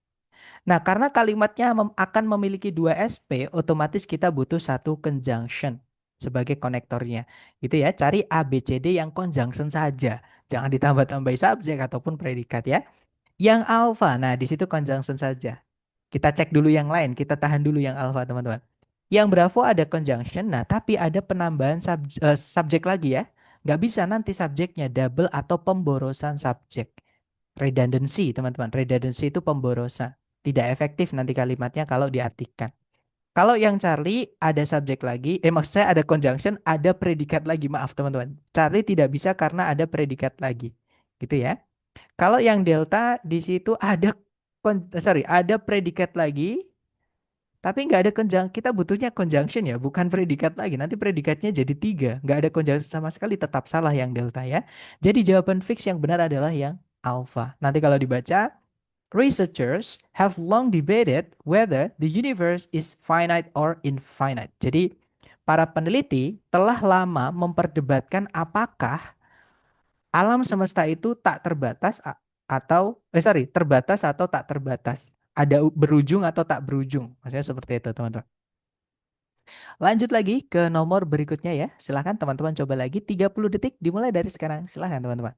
Nah, karena kalimatnya akan memiliki dua SP, otomatis kita butuh satu conjunction sebagai konektornya. Gitu ya. Cari A, B, C, D yang conjunction saja. Jangan ditambah-tambahi subjek ataupun predikat ya. Yang alpha, nah di situ conjunction saja. Kita cek dulu yang lain, kita tahan dulu yang alpha teman-teman. Yang bravo ada conjunction, nah tapi ada penambahan subjek lagi ya. Nggak bisa nanti subjeknya double atau pemborosan subjek. Redundancy teman-teman, redundancy itu pemborosan. Tidak efektif nanti kalimatnya kalau diartikan. Kalau yang Charlie ada subjek lagi, maksud saya ada conjunction, ada predikat lagi, maaf teman-teman. Charlie tidak bisa karena ada predikat lagi. Gitu ya. Kalau yang delta di situ ada ada predikat lagi, tapi nggak ada kita butuhnya conjunction ya, bukan predikat lagi. Nanti predikatnya jadi tiga, nggak ada conjunction sama sekali, tetap salah yang delta ya. Jadi jawaban fix yang benar adalah yang alpha. Nanti kalau dibaca, researchers have long debated whether the universe is finite or infinite. Jadi para peneliti telah lama memperdebatkan apakah alam semesta itu tak terbatas atau terbatas atau tak terbatas. Ada berujung atau tak berujung. Maksudnya seperti itu, teman-teman. Lanjut lagi ke nomor berikutnya ya. Silahkan teman-teman coba lagi 30 detik dimulai dari sekarang. Silahkan teman-teman.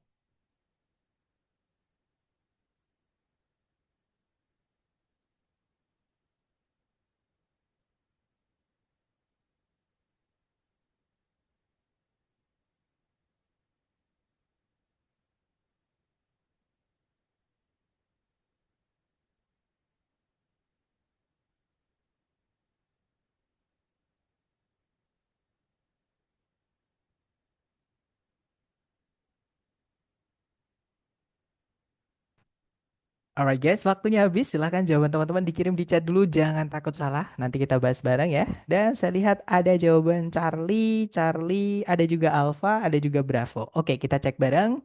Alright guys, waktunya habis. Silahkan jawaban teman-teman dikirim di chat dulu. Jangan takut salah. Nanti kita bahas bareng ya. Dan saya lihat ada jawaban Charlie, Charlie, ada juga Alpha, ada juga Bravo. Oke, kita cek bareng.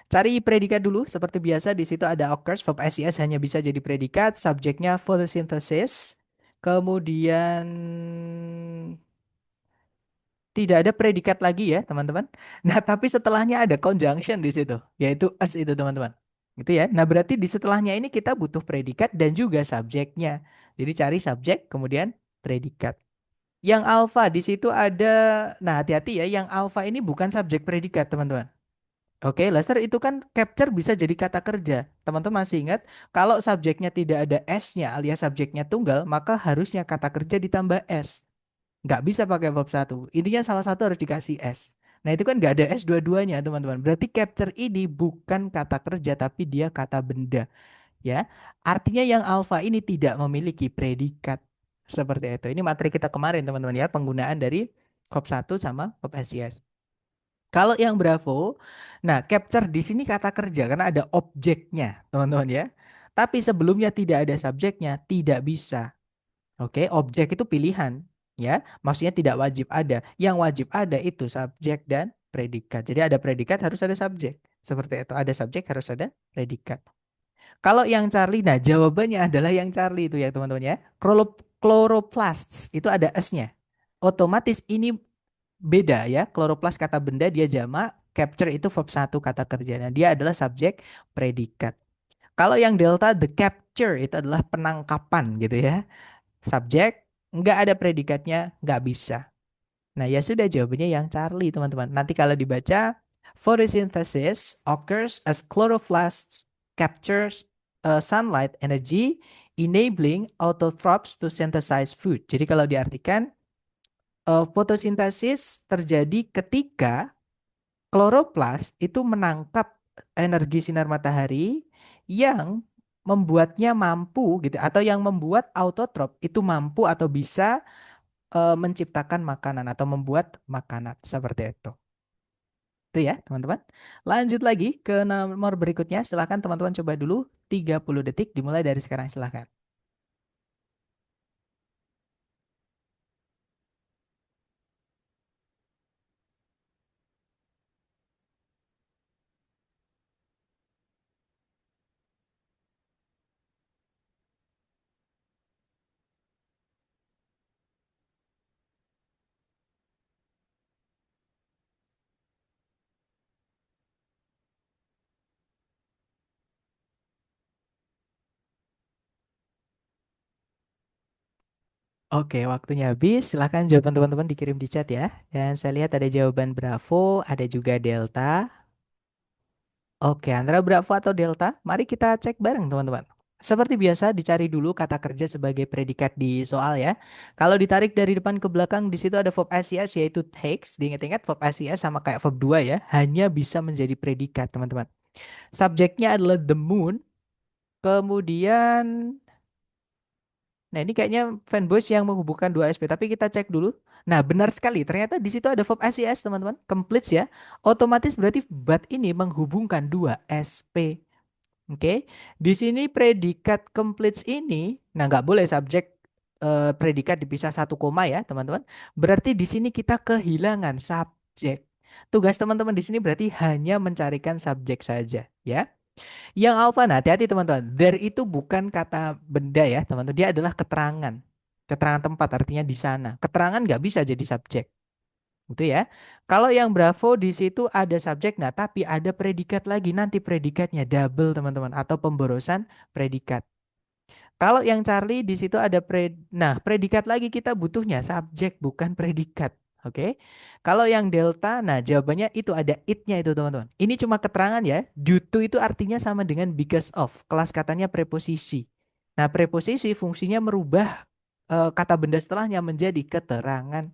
Cari predikat dulu. Seperti biasa di situ ada occurs, verb SES hanya bisa jadi predikat. Subjeknya photosynthesis. Kemudian tidak ada predikat lagi ya, teman-teman. Nah, tapi setelahnya ada conjunction di situ, yaitu as itu, teman-teman. Gitu ya. Nah, berarti di setelahnya ini kita butuh predikat dan juga subjeknya. Jadi cari subjek, kemudian predikat. Yang alpha di situ ada, nah hati-hati ya, yang alpha ini bukan subjek predikat, teman-teman. Oke, Lester itu kan capture bisa jadi kata kerja. Teman-teman masih ingat, kalau subjeknya tidak ada S-nya alias subjeknya tunggal, maka harusnya kata kerja ditambah S. Nggak bisa pakai verb satu. Intinya salah satu harus dikasih S. Nah itu kan nggak ada S dua-duanya teman-teman. Berarti capture ini bukan kata kerja tapi dia kata benda. Ya, artinya yang alpha ini tidak memiliki predikat. Seperti itu. Ini materi kita kemarin teman-teman ya. Penggunaan dari verb satu sama verb SES. Kalau yang Bravo, nah capture di sini kata kerja karena ada objeknya teman-teman ya. Tapi sebelumnya tidak ada subjeknya, tidak bisa. Oke, objek itu pilihan, ya. Maksudnya tidak wajib ada. Yang wajib ada itu subjek dan predikat. Jadi ada predikat harus ada subjek. Seperti itu. Ada subjek harus ada predikat. Kalau yang Charlie, nah jawabannya adalah yang Charlie itu ya teman-teman ya. Chloroplasts itu ada S-nya. Otomatis ini beda ya. Chloroplast kata benda dia jamak, capture itu verb satu kata kerja. Nah, dia adalah subjek predikat. Kalau yang delta the capture itu adalah penangkapan gitu ya. Subjek, nggak ada predikatnya, nggak bisa. Nah ya sudah jawabannya yang Charlie teman-teman. Nanti kalau dibaca, photosynthesis occurs as chloroplasts captures sunlight energy enabling autotrophs to synthesize food. Jadi kalau diartikan, fotosintesis terjadi ketika kloroplas itu menangkap energi sinar matahari yang membuatnya mampu gitu atau yang membuat autotrop itu mampu atau bisa menciptakan makanan atau membuat makanan seperti itu. Itu ya, teman-teman. Lanjut lagi ke nomor berikutnya. Silahkan teman-teman coba dulu 30 detik dimulai dari sekarang silahkan. Oke, waktunya habis. Silahkan jawaban teman-teman dikirim di chat ya. Dan saya lihat ada jawaban Bravo, ada juga Delta. Oke, antara Bravo atau Delta, mari kita cek bareng teman-teman. Seperti biasa, dicari dulu kata kerja sebagai predikat di soal ya. Kalau ditarik dari depan ke belakang, di situ ada verb SES yaitu takes. Diingat-ingat verb SES sama kayak verb 2 ya, hanya bisa menjadi predikat teman-teman. Subjeknya adalah the moon, kemudian nah ini kayaknya fanboys yang menghubungkan dua SP, tapi kita cek dulu. Nah benar sekali, ternyata di situ ada verb SES teman-teman, completes ya. Otomatis berarti but ini menghubungkan dua SP. Oke, di sini predikat completes ini, nah nggak boleh subjek predikat dipisah satu koma ya teman-teman. Berarti di sini kita kehilangan subjek. Tugas teman-teman di sini berarti hanya mencarikan subjek saja ya. Yang alpha, nah hati-hati teman-teman. There itu bukan kata benda ya teman-teman. Dia adalah keterangan. Keterangan tempat artinya di sana. Keterangan nggak bisa jadi subjek. Gitu ya. Kalau yang Bravo di situ ada subjek, nah tapi ada predikat lagi. Nanti predikatnya double teman-teman. Atau pemborosan predikat. Kalau yang Charlie di situ ada nah predikat lagi kita butuhnya subjek bukan predikat. Oke. Kalau yang delta, nah jawabannya itu ada it-nya itu teman-teman. Ini cuma keterangan ya. Due to itu artinya sama dengan because of. Kelas katanya preposisi. Nah preposisi fungsinya merubah kata benda setelahnya menjadi keterangan.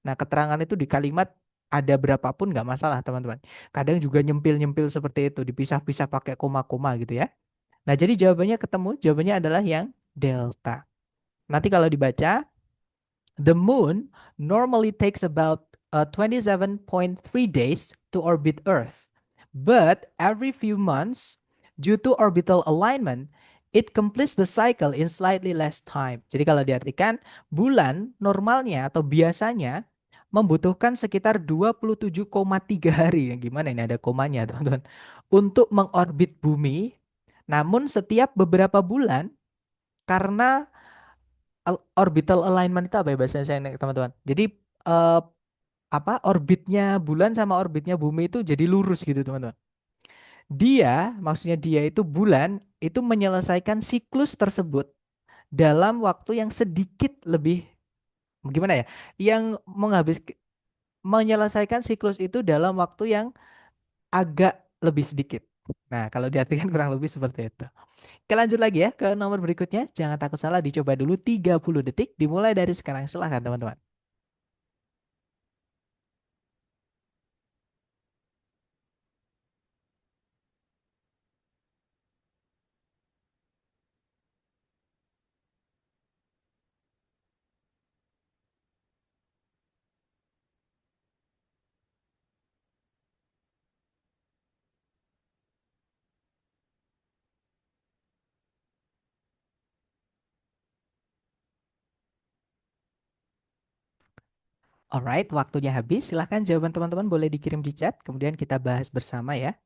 Nah keterangan itu di kalimat ada berapapun nggak masalah teman-teman. Kadang juga nyempil-nyempil seperti itu. Dipisah-pisah pakai koma-koma gitu ya. Nah, jadi jawabannya ketemu, jawabannya adalah yang delta. Nanti kalau dibaca, the moon normally takes about 27.3 days to orbit Earth. But every few months, due to orbital alignment, It completes the cycle in slightly less time. Jadi kalau diartikan, bulan normalnya atau biasanya membutuhkan sekitar 27,3 hari. Gimana ini ada komanya, teman-teman? Untuk mengorbit bumi. Namun setiap beberapa bulan, karena orbital alignment itu apa ya bahasa saya, teman-teman? Jadi eh, apa orbitnya bulan sama orbitnya bumi itu jadi lurus gitu, teman-teman. Maksudnya dia itu bulan itu menyelesaikan siklus tersebut dalam waktu yang sedikit lebih, gimana ya? Yang menyelesaikan siklus itu dalam waktu yang agak lebih sedikit. Nah, kalau diartikan kurang lebih seperti itu. Oke, lanjut lagi ya ke nomor berikutnya. Jangan takut salah, dicoba dulu 30 detik dimulai dari sekarang. Silahkan teman-teman. Alright, waktunya habis. Silahkan jawaban teman-teman boleh dikirim di chat. Kemudian kita bahas bersama ya.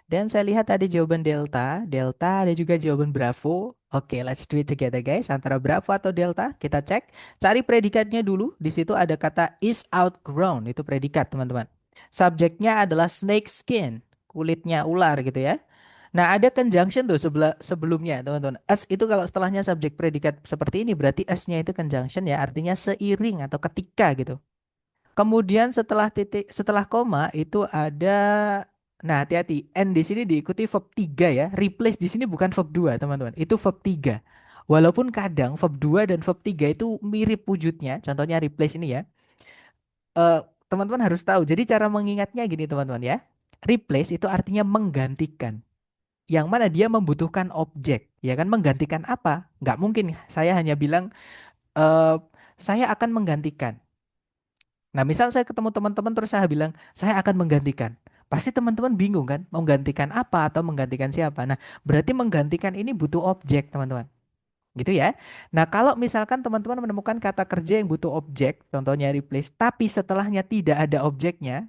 Dan saya lihat ada jawaban Delta, Delta ada juga jawaban Bravo. Oke, let's do it together guys. Antara Bravo atau Delta, kita cek. Cari predikatnya dulu. Di situ ada kata is outgrown, itu predikat teman-teman. Subjeknya adalah snake skin, kulitnya ular gitu ya. Nah, ada conjunction tuh sebelumnya teman-teman. As itu kalau setelahnya subjek predikat seperti ini, berarti as-nya itu conjunction ya, artinya seiring atau ketika gitu. Kemudian setelah koma itu ada, nah hati-hati, and di sini diikuti verb 3 ya. Replace di sini bukan verb 2, teman-teman. Itu verb 3. Walaupun kadang verb 2 dan verb 3 itu mirip wujudnya. Contohnya replace ini ya. Eh, Teman-teman harus tahu. Jadi cara mengingatnya gini, teman-teman ya. Replace itu artinya menggantikan. Yang mana dia membutuhkan objek. Ya kan, menggantikan apa? Nggak mungkin saya hanya bilang eh saya akan menggantikan. Nah, misal saya ketemu teman-teman terus saya bilang, saya akan menggantikan. Pasti teman-teman bingung kan, menggantikan apa atau menggantikan siapa. Nah, berarti menggantikan ini butuh objek, teman-teman. Gitu ya. Nah, kalau misalkan teman-teman menemukan kata kerja yang butuh objek, contohnya replace, tapi setelahnya tidak ada objeknya,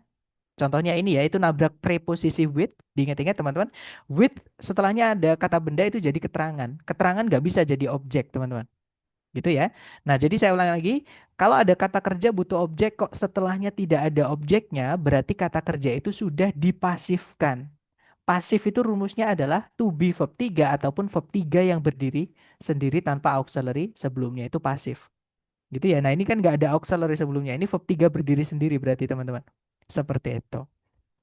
contohnya ini ya, itu nabrak preposisi with, diingat-ingat teman-teman. With setelahnya ada kata benda itu jadi keterangan. Keterangan nggak bisa jadi objek, teman-teman. Gitu ya. Nah, jadi saya ulang lagi, kalau ada kata kerja butuh objek kok setelahnya tidak ada objeknya, berarti kata kerja itu sudah dipasifkan. Pasif itu rumusnya adalah to be verb 3 ataupun verb 3 yang berdiri sendiri tanpa auxiliary sebelumnya itu pasif. Gitu ya. Nah, ini kan nggak ada auxiliary sebelumnya. Ini verb 3 berdiri sendiri berarti teman-teman. Seperti itu.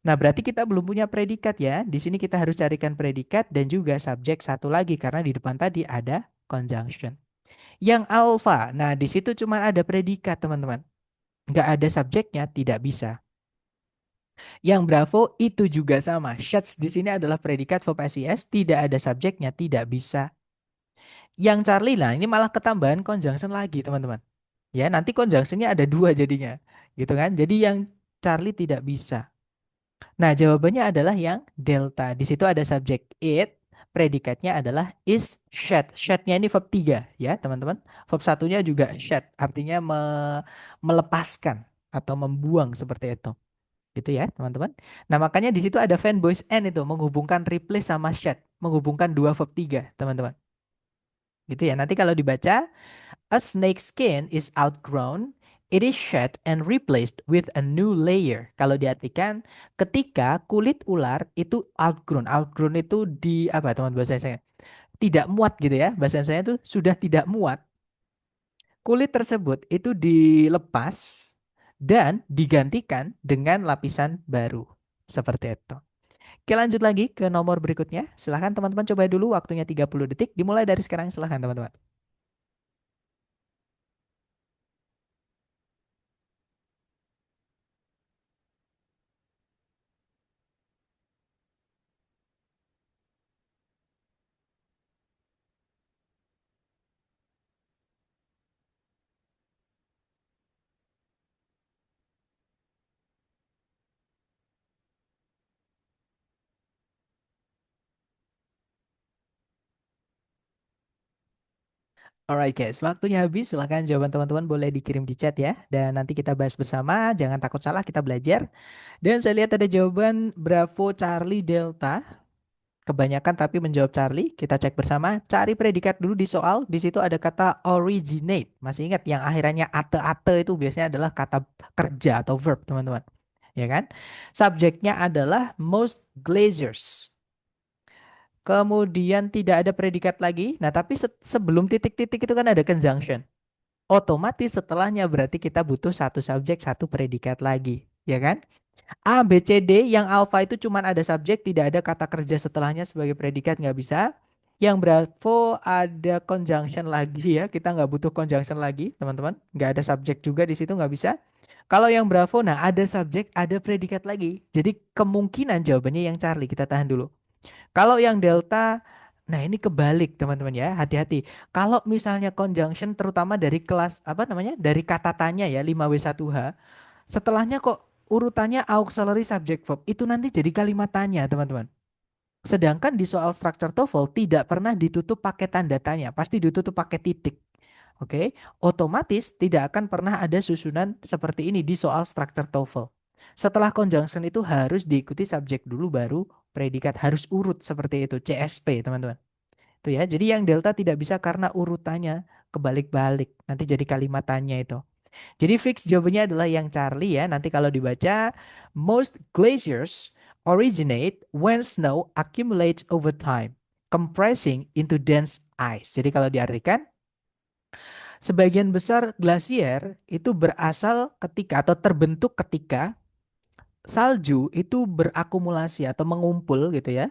Nah, berarti kita belum punya predikat ya. Di sini kita harus carikan predikat dan juga subjek satu lagi karena di depan tadi ada conjunction. Yang alfa, nah di situ cuma ada predikat teman-teman. Nggak ada subjeknya, tidak bisa. Yang bravo itu juga sama. Shots di sini adalah predikat verb SES, tidak ada subjeknya, tidak bisa. Yang Charlie, nah ini malah ketambahan conjunction lagi teman-teman. Ya, nanti conjunctionnya ada dua jadinya. Gitu kan. Jadi yang Charlie tidak bisa. Nah, jawabannya adalah yang delta. Di situ ada subjek it, predikatnya adalah is shed. Shednya ini verb 3 ya, teman-teman. Verb satunya juga shed, artinya melepaskan atau membuang seperti itu. Gitu ya, teman-teman. Nah, makanya di situ ada fanboys and itu menghubungkan replace sama shed, menghubungkan dua verb 3, teman-teman. Gitu ya. Nanti kalau dibaca a snake skin is outgrown, it is shed and replaced with a new layer. Kalau diartikan, ketika kulit ular itu outgrown. Outgrown itu di apa teman bahasa saya? Tidak muat gitu ya. Bahasa saya itu sudah tidak muat. Kulit tersebut itu dilepas dan digantikan dengan lapisan baru. Seperti itu. Oke, lanjut lagi ke nomor berikutnya. Silahkan teman-teman coba dulu waktunya 30 detik. Dimulai dari sekarang, silahkan teman-teman. Alright guys, waktunya habis. Silahkan jawaban teman-teman boleh dikirim di chat ya. Dan nanti kita bahas bersama. Jangan takut salah, kita belajar. Dan saya lihat ada jawaban Bravo, Charlie, Delta. Kebanyakan tapi menjawab Charlie. Kita cek bersama. Cari predikat dulu di soal. Di situ ada kata originate. Masih ingat yang akhirannya ate-ate itu biasanya adalah kata kerja atau verb teman-teman. Ya kan? Subjeknya adalah most glaciers. Kemudian tidak ada predikat lagi. Nah, tapi sebelum titik-titik itu kan ada conjunction. Otomatis setelahnya berarti kita butuh satu subjek, satu predikat lagi. Ya kan? A, B, C, D yang alpha itu cuman ada subjek, tidak ada kata kerja setelahnya sebagai predikat, nggak bisa. Yang Bravo ada conjunction lagi ya, kita nggak butuh conjunction lagi teman-teman. Nggak ada subjek juga di situ, nggak bisa. Kalau yang Bravo, nah ada subjek, ada predikat lagi. Jadi kemungkinan jawabannya yang Charlie, kita tahan dulu. Kalau yang delta, nah ini kebalik teman-teman ya, hati-hati. Kalau misalnya conjunction terutama dari kelas apa namanya? Dari kata tanya ya 5W1H, setelahnya kok urutannya auxiliary subject verb, itu nanti jadi kalimat tanya teman-teman. Sedangkan di soal structure TOEFL tidak pernah ditutup pakai tanda tanya, pasti ditutup pakai titik. Oke, otomatis tidak akan pernah ada susunan seperti ini di soal structure TOEFL. Setelah conjunction itu harus diikuti subjek dulu baru predikat, harus urut seperti itu, CSP teman-teman. Itu ya. Jadi yang delta tidak bisa karena urutannya kebalik-balik. Nanti jadi kalimat tanya itu. Jadi fix jawabannya adalah yang Charlie ya. Nanti kalau dibaca, most glaciers originate when snow accumulates over time, compressing into dense ice. Jadi kalau diartikan, sebagian besar glasier itu berasal ketika atau terbentuk ketika salju itu berakumulasi atau mengumpul gitu ya,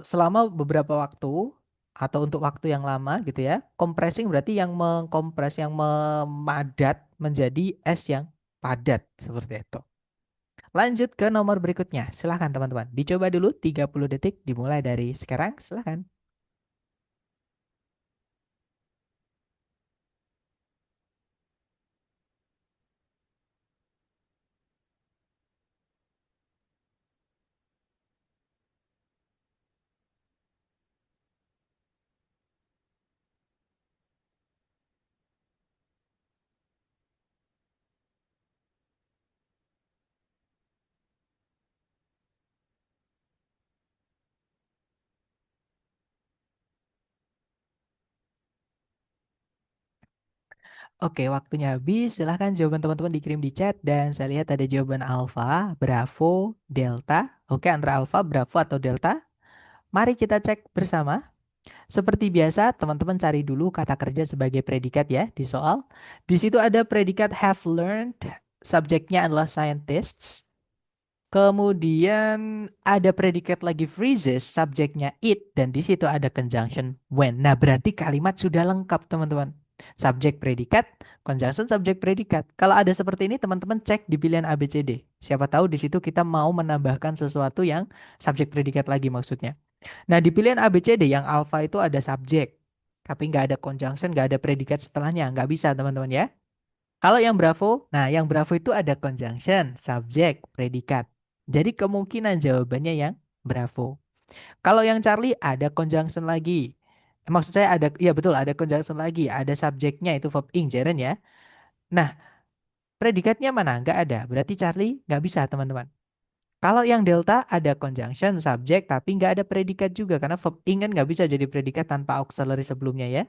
selama beberapa waktu atau untuk waktu yang lama gitu ya. Compressing berarti yang mengkompres, yang memadat menjadi es yang padat seperti itu. Lanjut ke nomor berikutnya. Silahkan teman-teman. Dicoba dulu 30 detik dimulai dari sekarang. Silahkan. Oke, waktunya habis. Silahkan jawaban teman-teman dikirim di chat. Dan saya lihat ada jawaban Alpha, Bravo, Delta. Oke, antara Alpha, Bravo, atau Delta. Mari kita cek bersama. Seperti biasa, teman-teman cari dulu kata kerja sebagai predikat ya di soal. Di situ ada predikat have learned, subjeknya adalah scientists. Kemudian ada predikat lagi phrases, subjeknya it, dan di situ ada conjunction when. Nah, berarti kalimat sudah lengkap, teman-teman. Subjek predikat, conjunction subjek predikat. Kalau ada seperti ini, teman-teman cek di pilihan A, B, C, D. Siapa tahu di situ kita mau menambahkan sesuatu yang subjek predikat lagi maksudnya. Nah, di pilihan A, B, C, D yang alpha itu ada subjek. Tapi nggak ada conjunction, nggak ada predikat setelahnya. Nggak bisa, teman-teman ya. Kalau yang Bravo, nah yang Bravo itu ada conjunction, subjek, predikat. Jadi kemungkinan jawabannya yang Bravo. Kalau yang Charlie ada conjunction lagi. Maksud saya ada, iya betul ada conjunction lagi. Ada subjeknya itu verb ing, Jaren ya. Nah, predikatnya mana? Nggak ada. Berarti Charlie nggak bisa teman-teman. Kalau yang delta ada conjunction, subjek, tapi nggak ada predikat juga. Karena verb ing kan nggak bisa jadi predikat tanpa auxiliary sebelumnya ya.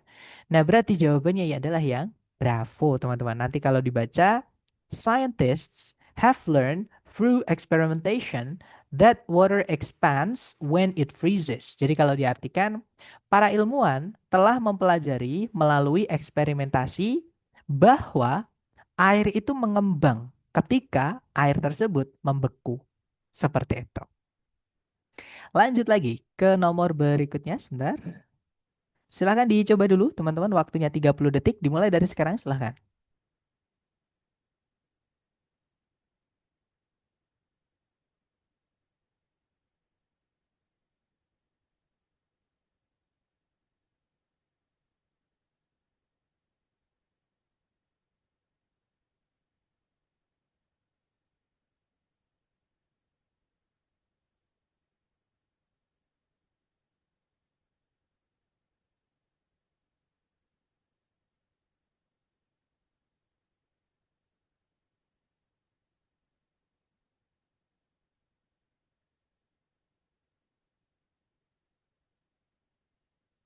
Nah berarti jawabannya ya adalah yang Bravo teman-teman. Nanti kalau dibaca, scientists have learned through experimentation that water expands when it freezes. Jadi kalau diartikan, para ilmuwan telah mempelajari melalui eksperimentasi bahwa air itu mengembang ketika air tersebut membeku. Seperti itu. Lanjut lagi ke nomor berikutnya sebentar. Silahkan dicoba dulu teman-teman, waktunya 30 detik dimulai dari sekarang, silahkan.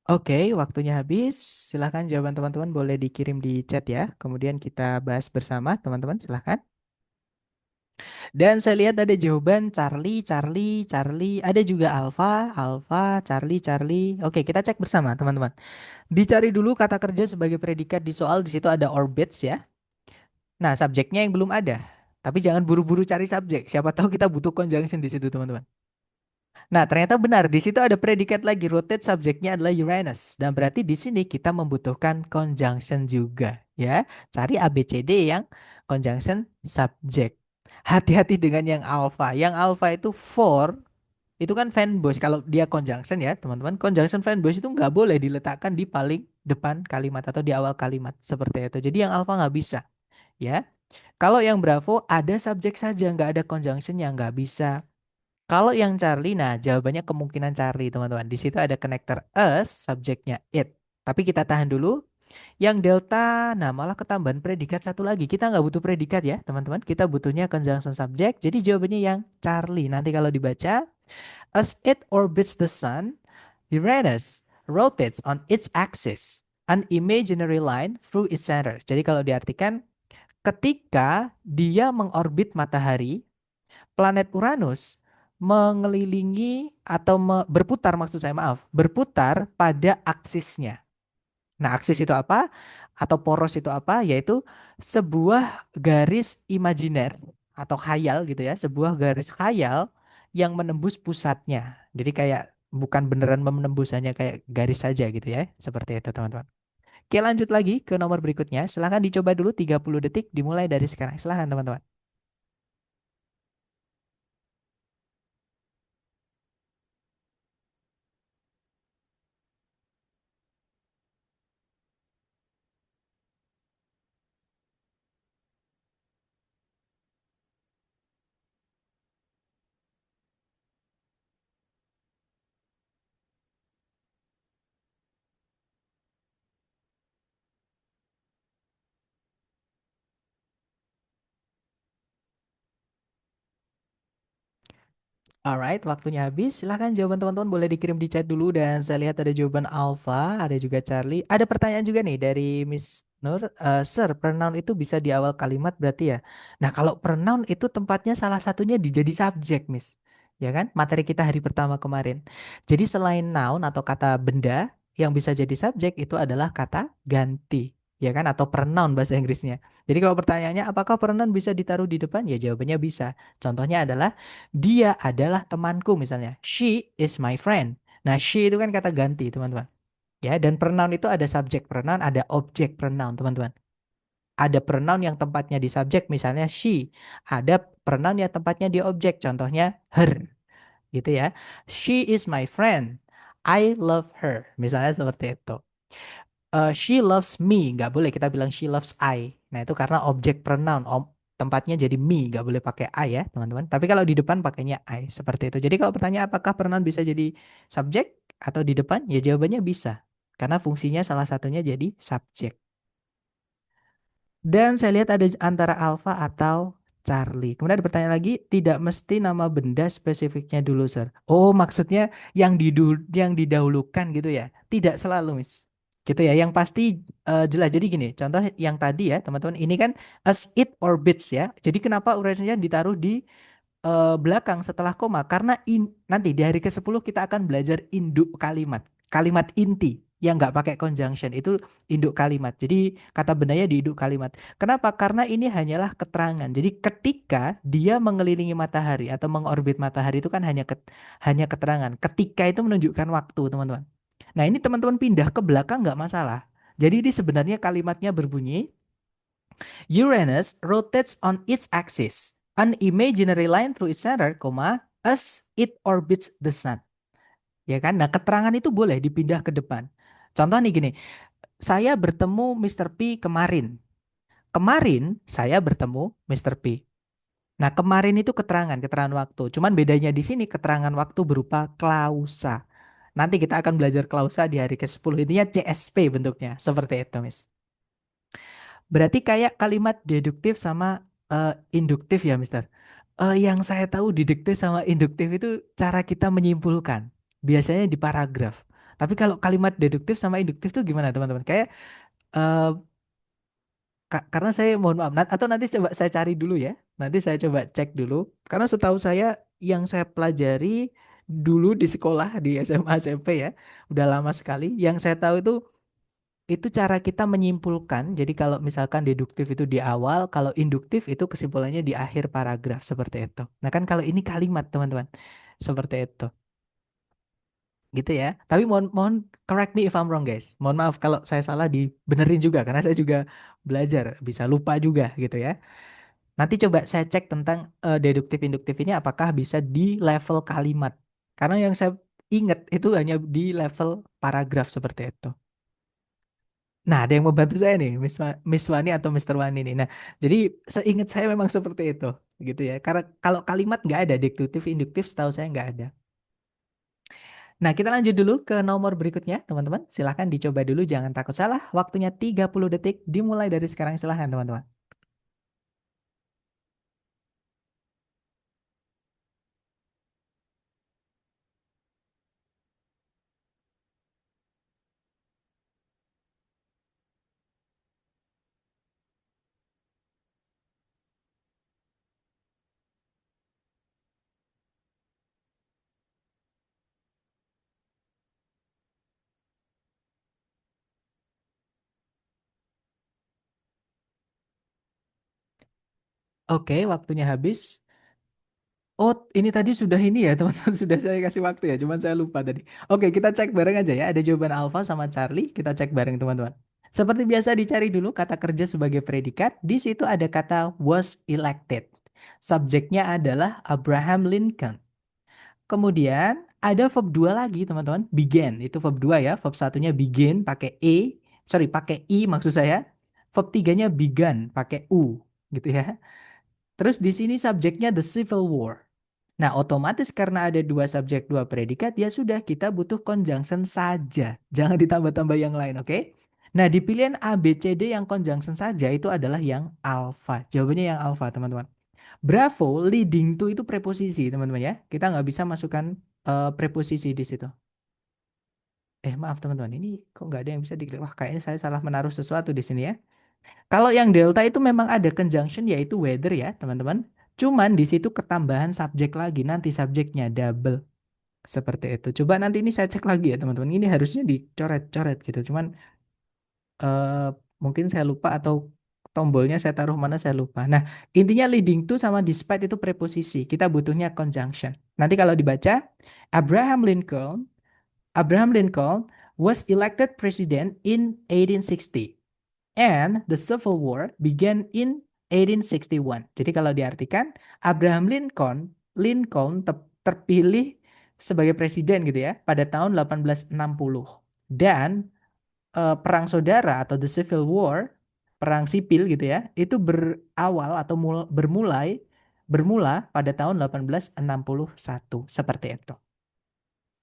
Oke, waktunya habis. Silahkan jawaban teman-teman boleh dikirim di chat ya. Kemudian kita bahas bersama teman-teman, silahkan. Dan saya lihat ada jawaban Charlie, Charlie, Charlie. Ada juga Alpha, Alpha, Charlie, Charlie. Oke, kita cek bersama teman-teman. Dicari dulu kata kerja sebagai predikat di soal. Di situ ada orbits ya. Nah, subjeknya yang belum ada. Tapi jangan buru-buru cari subjek. Siapa tahu kita butuh conjunction di situ, teman-teman. Nah, ternyata benar. Di situ ada predikat lagi. Rotate subjeknya adalah Uranus. Dan berarti di sini kita membutuhkan conjunction juga. Ya, cari ABCD yang conjunction subjek. Hati-hati dengan yang alpha. Yang alpha itu for, itu kan fanboys. Kalau dia conjunction ya, teman-teman. Conjunction fanboys itu nggak boleh diletakkan di paling depan kalimat atau di awal kalimat. Seperti itu. Jadi yang alpha nggak bisa. Ya, kalau yang Bravo ada subjek saja, nggak ada conjunction yang nggak bisa. Kalau yang Charlie, nah jawabannya kemungkinan Charlie teman-teman. Di situ ada connector us, subjeknya it. Tapi kita tahan dulu. Yang Delta, nah malah ketambahan predikat satu lagi. Kita nggak butuh predikat ya teman-teman. Kita butuhnya conjunction subject. Jadi jawabannya yang Charlie. Nanti kalau dibaca, as it orbits the sun, Uranus rotates on its axis, an imaginary line through its center. Jadi kalau diartikan, ketika dia mengorbit matahari, planet Uranus mengelilingi atau berputar, maksud saya, maaf, berputar pada aksisnya. Nah, aksis itu apa? Atau poros itu apa? Yaitu sebuah garis imajiner atau khayal gitu ya, sebuah garis khayal yang menembus pusatnya. Jadi kayak bukan beneran menembus, hanya kayak garis saja gitu ya. Seperti itu, teman-teman. Oke, lanjut lagi ke nomor berikutnya. Silahkan dicoba dulu 30 detik dimulai dari sekarang. Silahkan, teman-teman. Alright, waktunya habis. Silahkan jawaban teman-teman boleh dikirim di chat dulu. Dan saya lihat ada jawaban Alpha, ada juga Charlie. Ada pertanyaan juga nih dari Miss Nur. Sir, pronoun itu bisa di awal kalimat berarti ya? Nah, kalau pronoun itu tempatnya salah satunya jadi subjek, Miss. Ya kan? Materi kita hari pertama kemarin. Jadi selain noun atau kata benda, yang bisa jadi subjek itu adalah kata ganti. Ya kan? Atau pronoun bahasa Inggrisnya. Jadi kalau pertanyaannya apakah pronoun bisa ditaruh di depan? Ya jawabannya bisa. Contohnya adalah dia adalah temanku misalnya. She is my friend. Nah, she itu kan kata ganti, teman-teman. Ya, dan pronoun itu ada subjek pronoun, ada objek pronoun, teman-teman. Ada pronoun yang tempatnya di subjek, misalnya she. Ada pronoun yang tempatnya di objek, contohnya her. Gitu ya. She is my friend. I love her. Misalnya seperti itu. She loves me, nggak boleh kita bilang she loves I. Nah itu karena objek pronoun, tempatnya jadi me, nggak boleh pakai I ya teman-teman. Tapi kalau di depan pakainya I, seperti itu. Jadi kalau pertanyaan apakah pronoun bisa jadi subjek atau di depan, ya jawabannya bisa. Karena fungsinya salah satunya jadi subjek. Dan saya lihat ada antara alpha atau Charlie. Kemudian ada pertanyaan lagi, tidak mesti nama benda spesifiknya dulu, Sir. Oh, maksudnya yang didahulukan gitu ya? Tidak selalu, Miss. Gitu ya. Yang pasti jelas. Jadi gini, contoh yang tadi ya, teman-teman, ini kan as it orbits ya. Jadi kenapa Uranusnya ditaruh di belakang setelah koma? Karena nanti di hari ke-10 kita akan belajar induk kalimat. Kalimat inti yang nggak pakai conjunction itu induk kalimat. Jadi kata bendanya di induk kalimat. Kenapa? Karena ini hanyalah keterangan. Jadi ketika dia mengelilingi matahari atau mengorbit matahari itu kan hanya keterangan. Ketika itu menunjukkan waktu, teman-teman. Nah, ini teman-teman pindah ke belakang nggak masalah. Jadi ini sebenarnya kalimatnya berbunyi, Uranus rotates on its axis, an imaginary line through its center, as it orbits the sun. Ya kan? Nah, keterangan itu boleh dipindah ke depan. Contoh nih gini, saya bertemu Mr. P kemarin. Kemarin saya bertemu Mr. P. Nah, kemarin itu keterangan waktu. Cuman bedanya di sini keterangan waktu berupa klausa. Nanti kita akan belajar klausa di hari ke-10. Intinya CSP bentuknya. Seperti itu, Miss. Berarti kayak kalimat deduktif sama induktif ya, Mister. Yang saya tahu deduktif sama induktif itu cara kita menyimpulkan. Biasanya di paragraf. Tapi kalau kalimat deduktif sama induktif tuh gimana teman-teman? Kayak eh, karena saya mohon maaf, atau nanti coba saya cari dulu ya. Nanti saya coba cek dulu. Karena setahu saya yang saya pelajari dulu di sekolah di SMA SMP ya, udah lama sekali. Yang saya tahu itu cara kita menyimpulkan. Jadi kalau misalkan deduktif itu di awal, kalau induktif itu kesimpulannya di akhir paragraf seperti itu. Nah kan kalau ini kalimat teman-teman, seperti itu. Gitu ya. Tapi mohon mohon correct me if I'm wrong guys. Mohon maaf kalau saya salah dibenerin juga karena saya juga belajar bisa lupa juga gitu ya. Nanti coba saya cek tentang deduktif induktif ini apakah bisa di level kalimat. Karena yang saya ingat itu hanya di level paragraf seperti itu. Nah, ada yang membantu saya nih, Miss Wani atau Mister Wani nih. Nah, jadi seingat saya memang seperti itu, gitu ya. Karena kalau kalimat nggak ada, deduktif, induktif, setahu saya nggak ada. Nah, kita lanjut dulu ke nomor berikutnya, teman-teman. Silahkan dicoba dulu, jangan takut salah. Waktunya 30 detik, dimulai dari sekarang. Silahkan, teman-teman. Oke, waktunya habis. Oh, ini tadi sudah ini ya, teman-teman. Sudah saya kasih waktu ya, cuman saya lupa tadi. Oke, kita cek bareng aja ya. Ada jawaban Alfa sama Charlie. Kita cek bareng, teman-teman. Seperti biasa dicari dulu kata kerja sebagai predikat. Di situ ada kata was elected. Subjeknya adalah Abraham Lincoln. Kemudian ada verb 2 lagi, teman-teman. Began, itu verb 2 ya. Verb satunya begin pakai pakai I maksud saya. Verb tiganya began pakai U, gitu ya. Terus di sini subjeknya the Civil War. Nah, otomatis karena ada dua subjek, dua predikat, ya sudah kita butuh conjunction saja. Jangan ditambah-tambah yang lain, oke? Nah, di pilihan A, B, C, D yang conjunction saja itu adalah yang alpha. Jawabannya yang alpha, teman-teman. Bravo, leading to itu preposisi, teman-teman ya. Kita nggak bisa masukkan preposisi di situ. Maaf teman-teman, ini kok nggak ada yang bisa diklik. Wah, kayaknya saya salah menaruh sesuatu di sini ya. Kalau yang delta itu memang ada conjunction yaitu whether ya, teman-teman. Cuman di situ ketambahan subjek lagi, nanti subjeknya double. Seperti itu. Coba nanti ini saya cek lagi ya, teman-teman. Ini harusnya dicoret-coret gitu. Cuman eh, mungkin saya lupa atau tombolnya saya taruh mana saya lupa. Nah, intinya leading to sama despite itu preposisi. Kita butuhnya conjunction. Nanti kalau dibaca, Abraham Lincoln, Abraham Lincoln was elected president in 1860 and the Civil War began in 1861. Jadi kalau diartikan, Abraham Lincoln, terpilih sebagai presiden gitu ya pada tahun 1860 dan perang saudara atau the Civil War, perang sipil gitu ya, itu berawal atau bermula pada tahun 1861 seperti itu.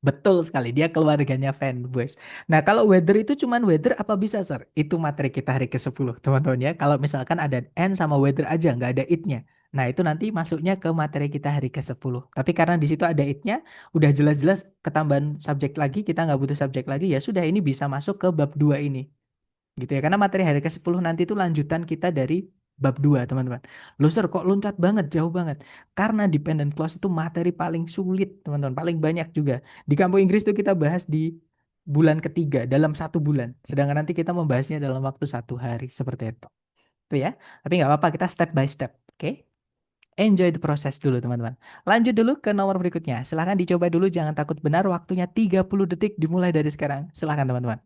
Betul sekali, dia keluarganya fanboys. Nah, kalau weather itu cuman weather apa bisa, Sir? Itu materi kita hari ke-10, teman-teman ya. Kalau misalkan ada N sama weather aja, nggak ada it-nya. Nah, itu nanti masuknya ke materi kita hari ke-10. Tapi karena di situ ada it-nya, udah jelas-jelas ketambahan subjek lagi, kita nggak butuh subjek lagi, ya sudah ini bisa masuk ke bab 2 ini. Gitu ya, karena materi hari ke-10 nanti itu lanjutan kita dari bab 2 teman-teman. Loh Sir, kok loncat banget, jauh banget? Karena dependent clause itu materi paling sulit teman-teman, paling banyak juga. Di kampus Inggris itu kita bahas di bulan ketiga, dalam 1 bulan. Sedangkan nanti kita membahasnya dalam waktu 1 hari, seperti itu. Tuh ya, tapi nggak apa-apa, kita step by step, oke? Enjoy the process dulu teman-teman. Lanjut dulu ke nomor berikutnya. Silahkan dicoba dulu, jangan takut benar, waktunya 30 detik dimulai dari sekarang. Silahkan teman-teman.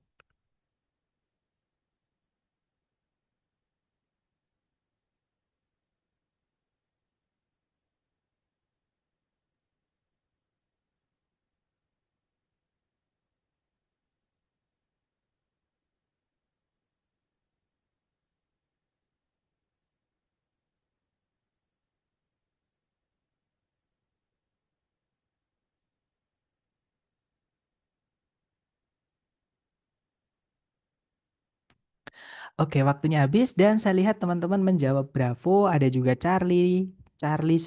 Oke, waktunya habis dan saya lihat teman-teman menjawab Bravo, ada juga Charlie. Charlie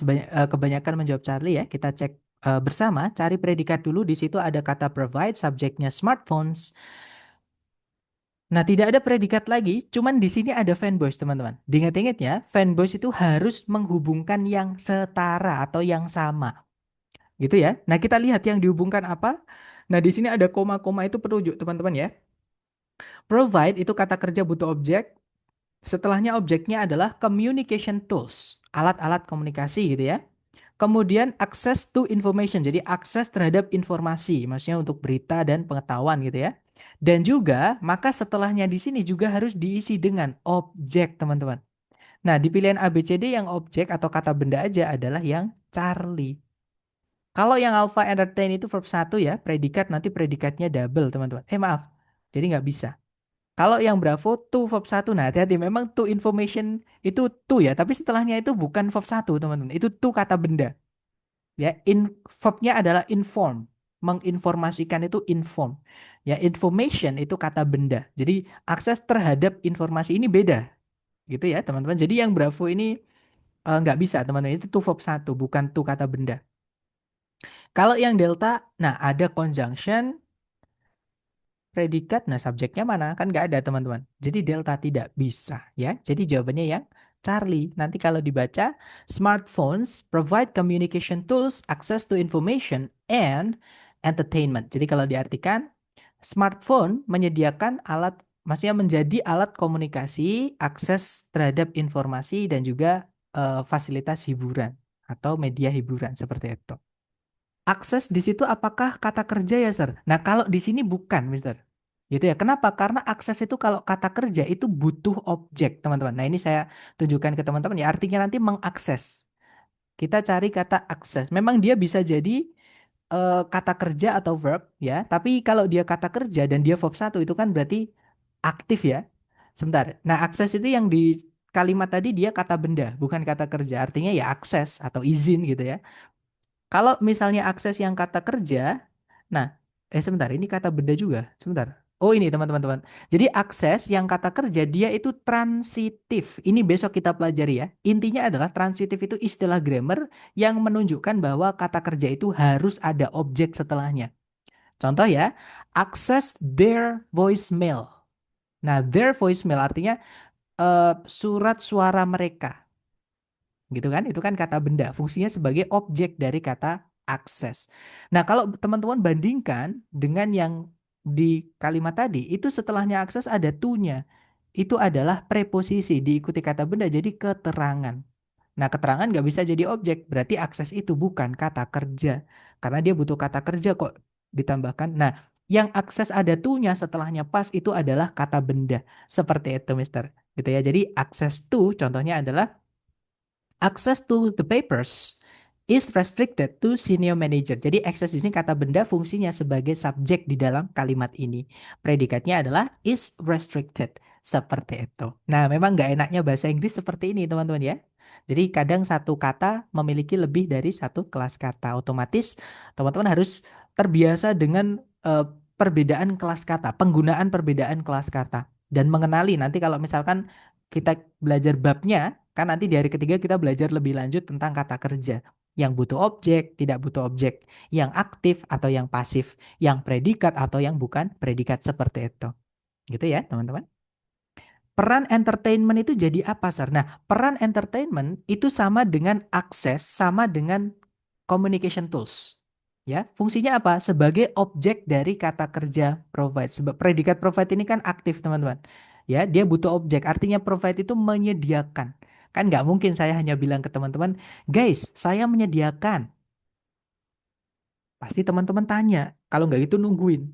kebanyakan menjawab Charlie ya. Kita cek bersama, cari predikat dulu. Di situ ada kata provide, subjeknya smartphones. Nah, tidak ada predikat lagi, cuman di sini ada fanboys, teman-teman. Diingat-ingat ya, fanboys itu harus menghubungkan yang setara atau yang sama. Gitu ya. Nah, kita lihat yang dihubungkan apa. Nah, di sini ada koma-koma itu penunjuk, teman-teman ya. Provide itu kata kerja butuh objek. Setelahnya objeknya adalah communication tools, alat-alat komunikasi gitu ya. Kemudian access to information, jadi akses terhadap informasi, maksudnya untuk berita dan pengetahuan gitu ya. Dan juga, maka setelahnya di sini juga harus diisi dengan objek, teman-teman. Nah, di pilihan ABCD yang objek atau kata benda aja adalah yang Charlie. Kalau yang alpha entertain itu verb 1 ya, predikat nanti predikatnya double, teman-teman. Maaf, jadi nggak bisa. Kalau yang Bravo to verb 1, nah hati-hati memang to information itu to ya, tapi setelahnya itu bukan verb 1, teman-teman. Itu to kata benda. Ya, verbnya adalah inform, menginformasikan itu inform. Ya, information itu kata benda. Jadi akses terhadap informasi ini beda, gitu ya teman-teman. Jadi yang Bravo ini nggak bisa teman-teman, itu to verb 1, bukan to kata benda. Kalau yang Delta, nah ada conjunction, predikat, nah subjeknya mana? Kan nggak ada teman-teman. Jadi Delta tidak bisa ya. Jadi jawabannya yang Charlie. Nanti kalau dibaca, smartphones provide communication tools, access to information, and entertainment. Jadi kalau diartikan, smartphone menyediakan alat, maksudnya menjadi alat komunikasi, akses terhadap informasi, dan juga fasilitas hiburan atau media hiburan seperti itu. Akses di situ apakah kata kerja ya, Sir? Nah, kalau di sini bukan, Mister. Gitu ya. Kenapa? Karena akses itu kalau kata kerja itu butuh objek, teman-teman. Nah, ini saya tunjukkan ke teman-teman ya. Artinya nanti mengakses. Kita cari kata akses. Memang dia bisa jadi kata kerja atau verb ya. Tapi kalau dia kata kerja dan dia verb satu itu kan berarti aktif ya. Sebentar. Nah, akses itu yang di kalimat tadi dia kata benda, bukan kata kerja. Artinya ya akses atau izin gitu ya. Kalau misalnya akses yang kata kerja, nah, sebentar, ini kata benda juga, sebentar. Oh ini teman-teman. Jadi akses yang kata kerja dia itu transitif. Ini besok kita pelajari ya. Intinya adalah transitif itu istilah grammar yang menunjukkan bahwa kata kerja itu harus ada objek setelahnya. Contoh ya, access their voicemail. Nah, their voicemail artinya surat suara mereka. Gitu kan? Itu kan kata benda, fungsinya sebagai objek dari kata akses. Nah, kalau teman-teman bandingkan dengan yang di kalimat tadi, itu setelahnya akses ada to-nya. Itu adalah preposisi, diikuti kata benda jadi keterangan. Nah, keterangan nggak bisa jadi objek, berarti akses itu bukan kata kerja. Karena dia butuh kata kerja kok ditambahkan. Nah, yang akses ada to-nya setelahnya pas itu adalah kata benda. Seperti itu, Mister. Gitu ya. Jadi, akses to contohnya adalah access to the papers is restricted to senior manager. Jadi access di sini kata benda fungsinya sebagai subjek di dalam kalimat ini. Predikatnya adalah is restricted. Seperti itu. Nah, memang nggak enaknya bahasa Inggris seperti ini, teman-teman ya. Jadi kadang satu kata memiliki lebih dari satu kelas kata. Otomatis teman-teman harus terbiasa dengan perbedaan kelas kata, penggunaan perbedaan kelas kata. Dan mengenali nanti kalau misalkan kita belajar babnya, kan nanti di hari ketiga kita belajar lebih lanjut tentang kata kerja. Yang butuh objek, tidak butuh objek. Yang aktif atau yang pasif. Yang predikat atau yang bukan predikat seperti itu. Gitu ya teman-teman. Peran entertainment itu jadi apa, Sir? Nah, peran entertainment itu sama dengan akses, sama dengan communication tools. Ya, fungsinya apa? Sebagai objek dari kata kerja provide. Sebab predikat provide ini kan aktif, teman-teman. Ya, dia butuh objek. Artinya provide itu menyediakan. Kan nggak mungkin saya hanya bilang ke teman-teman, guys, saya menyediakan. Pasti teman-teman tanya. Kalau nggak gitu nungguin.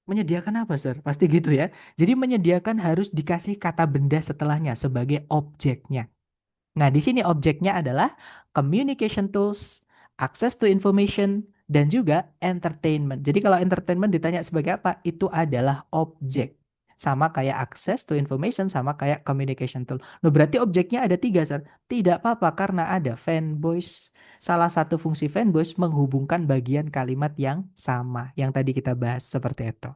Menyediakan apa, Sir? Pasti gitu ya. Jadi menyediakan harus dikasih kata benda setelahnya sebagai objeknya. Nah, di sini objeknya adalah communication tools, access to information, dan juga entertainment. Jadi kalau entertainment ditanya sebagai apa, itu adalah objek. Sama kayak access to information, sama kayak communication tool. Nah, berarti objeknya ada tiga, Sir. Tidak apa-apa karena ada fanboys. Salah satu fungsi fanboys menghubungkan bagian kalimat yang sama. Yang tadi kita bahas seperti itu.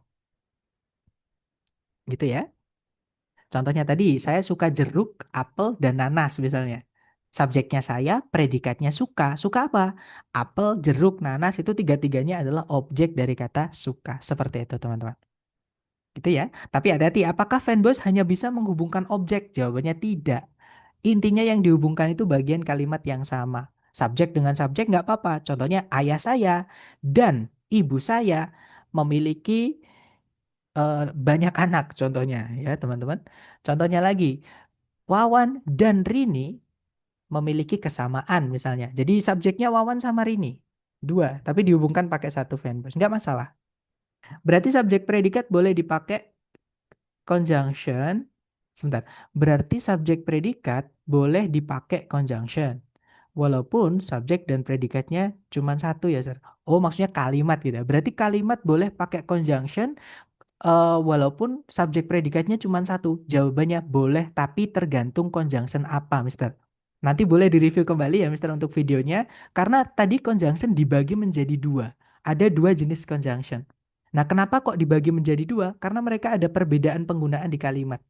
Gitu ya. Contohnya tadi, saya suka jeruk, apel, dan nanas misalnya. Subjeknya saya, predikatnya suka. Suka apa? Apel, jeruk, nanas itu tiga-tiganya adalah objek dari kata suka. Seperti itu teman-teman. Gitu ya. Tapi hati-hati, apakah fanboys hanya bisa menghubungkan objek? Jawabannya tidak. Intinya yang dihubungkan itu bagian kalimat yang sama. Subjek dengan subjek nggak apa-apa. Contohnya ayah saya dan ibu saya memiliki banyak anak contohnya ya teman-teman. Contohnya lagi, Wawan dan Rini memiliki kesamaan misalnya. Jadi subjeknya Wawan sama Rini. Dua, tapi dihubungkan pakai satu fanbase. Nggak masalah. Berarti subjek predikat boleh dipakai conjunction. Sebentar. Berarti subjek predikat boleh dipakai conjunction. Walaupun subjek dan predikatnya cuma satu ya, Sir. Oh, maksudnya kalimat gitu ya. Berarti kalimat boleh pakai conjunction walaupun subjek predikatnya cuma satu. Jawabannya boleh, tapi tergantung conjunction apa, Mister. Nanti boleh direview kembali ya, Mister, untuk videonya. Karena tadi conjunction dibagi menjadi dua. Ada dua jenis conjunction. Nah, kenapa kok dibagi menjadi dua? Karena mereka ada perbedaan penggunaan di kalimat.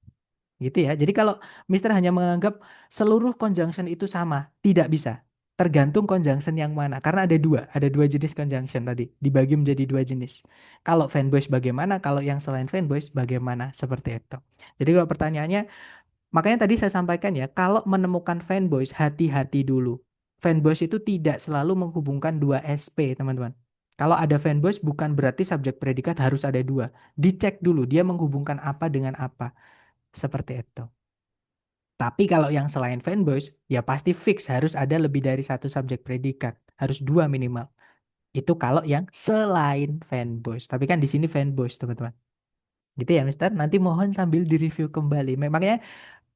Gitu ya. Jadi kalau Mister hanya menganggap seluruh conjunction itu sama, tidak bisa. Tergantung conjunction yang mana. Karena ada dua jenis conjunction tadi, dibagi menjadi dua jenis. Kalau fanboys bagaimana, kalau yang selain fanboys bagaimana, seperti itu. Jadi kalau pertanyaannya, makanya tadi saya sampaikan ya, kalau menemukan fanboys, hati-hati dulu. Fanboys itu tidak selalu menghubungkan dua SP, teman-teman. Kalau ada fanboys bukan berarti subjek predikat harus ada dua. Dicek dulu, dia menghubungkan apa dengan apa. Seperti itu. Tapi kalau yang selain fanboys, ya pasti fix harus ada lebih dari satu subjek predikat. Harus dua minimal. Itu kalau yang selain fanboys. Tapi kan di sini fanboys, teman-teman. Gitu ya, Mister. Nanti mohon sambil direview kembali. Memangnya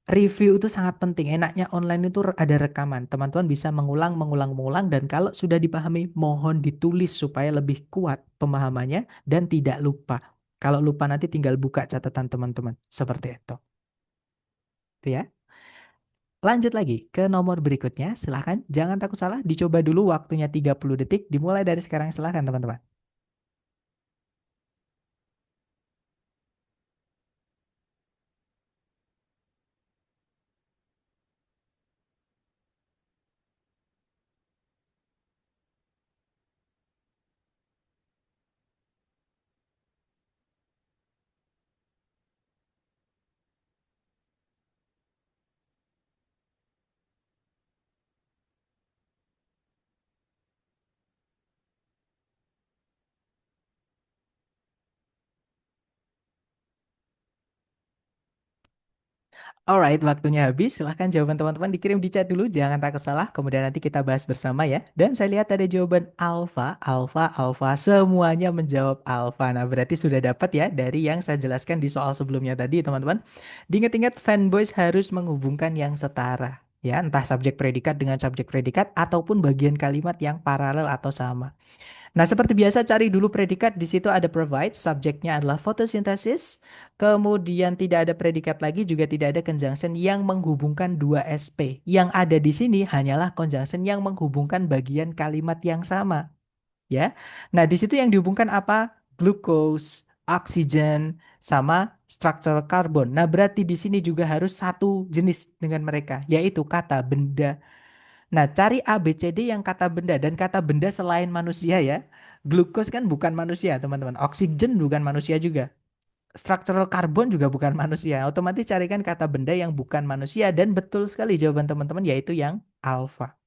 review itu sangat penting. Enaknya online itu ada rekaman. Teman-teman bisa mengulang, mengulang, mengulang. Dan kalau sudah dipahami, mohon ditulis supaya lebih kuat pemahamannya dan tidak lupa. Kalau lupa nanti tinggal buka catatan teman-teman. Seperti itu. Itu ya. Lanjut lagi ke nomor berikutnya. Silahkan, jangan takut salah. Dicoba dulu waktunya 30 detik. Dimulai dari sekarang. Silahkan teman-teman. Alright, waktunya habis. Silahkan jawaban teman-teman dikirim di chat dulu. Jangan takut salah. Kemudian nanti kita bahas bersama ya. Dan saya lihat ada jawaban alfa, alfa, alfa. Semuanya menjawab alfa. Nah, berarti sudah dapat ya dari yang saya jelaskan di soal sebelumnya tadi, teman-teman. Diingat-ingat fanboys harus menghubungkan yang setara. Ya, entah subjek predikat dengan subjek predikat ataupun bagian kalimat yang paralel atau sama. Nah, seperti biasa cari dulu predikat. Di situ ada provide, subjeknya adalah fotosintesis. Kemudian tidak ada predikat lagi, juga tidak ada conjunction yang menghubungkan dua SP. Yang ada di sini hanyalah conjunction yang menghubungkan bagian kalimat yang sama, ya. Nah, di situ yang dihubungkan apa? Glucose, oksigen, sama structural carbon. Nah, berarti di sini juga harus satu jenis dengan mereka, yaitu kata benda. Nah, cari A, B, C, D yang kata benda dan kata benda selain manusia ya. Glukos kan bukan manusia, teman-teman. Oksigen bukan manusia juga. Structural carbon juga bukan manusia. Otomatis carikan kata benda yang bukan manusia dan betul sekali jawaban teman-teman yaitu yang alpha.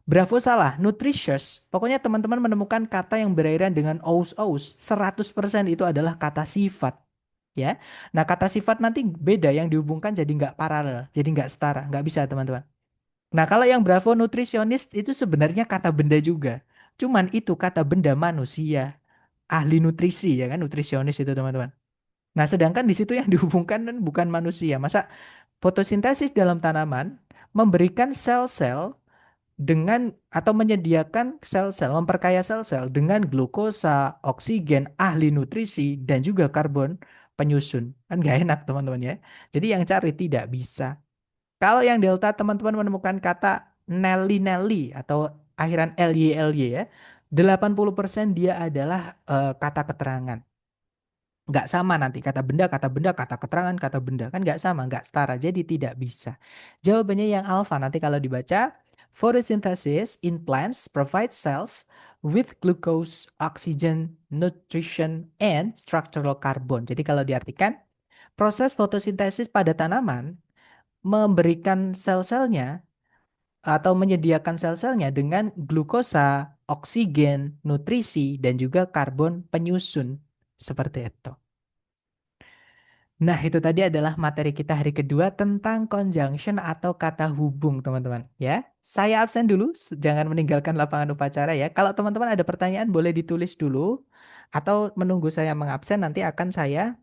Bravo salah, nutritious. Pokoknya teman-teman menemukan kata yang berairan dengan ous-ous. 100% itu adalah kata sifat. Ya, nah kata sifat nanti beda yang dihubungkan jadi nggak paralel, jadi nggak setara, nggak bisa teman-teman. Nah, kalau yang Bravo nutrisionis itu sebenarnya kata benda juga. Cuman itu kata benda manusia. Ahli nutrisi ya kan, nutrisionis itu teman-teman. Nah, sedangkan di situ yang dihubungkan kan bukan manusia. Masa fotosintesis dalam tanaman memberikan sel-sel dengan atau menyediakan sel-sel, memperkaya sel-sel dengan glukosa, oksigen, ahli nutrisi, dan juga karbon penyusun. Kan gak enak teman-teman ya. Jadi yang cari tidak bisa. Kalau yang delta teman-teman menemukan kata Nelly atau akhiran ly ya, 80% dia adalah kata keterangan. Nggak sama nanti kata benda, kata keterangan, kata benda. Kan nggak sama, nggak setara. Jadi tidak bisa. Jawabannya yang alfa nanti kalau dibaca Photosynthesis in plants provides cells with glucose, oxygen, nutrition, and structural carbon. Jadi kalau diartikan, proses fotosintesis pada tanaman memberikan sel-selnya atau menyediakan sel-selnya dengan glukosa, oksigen, nutrisi, dan juga karbon penyusun. Seperti itu. Nah, itu tadi adalah materi kita hari kedua tentang conjunction atau kata hubung, teman-teman. Ya, saya absen dulu, jangan meninggalkan lapangan upacara ya. Kalau teman-teman ada pertanyaan, boleh ditulis dulu, atau menunggu saya mengabsen, nanti akan saya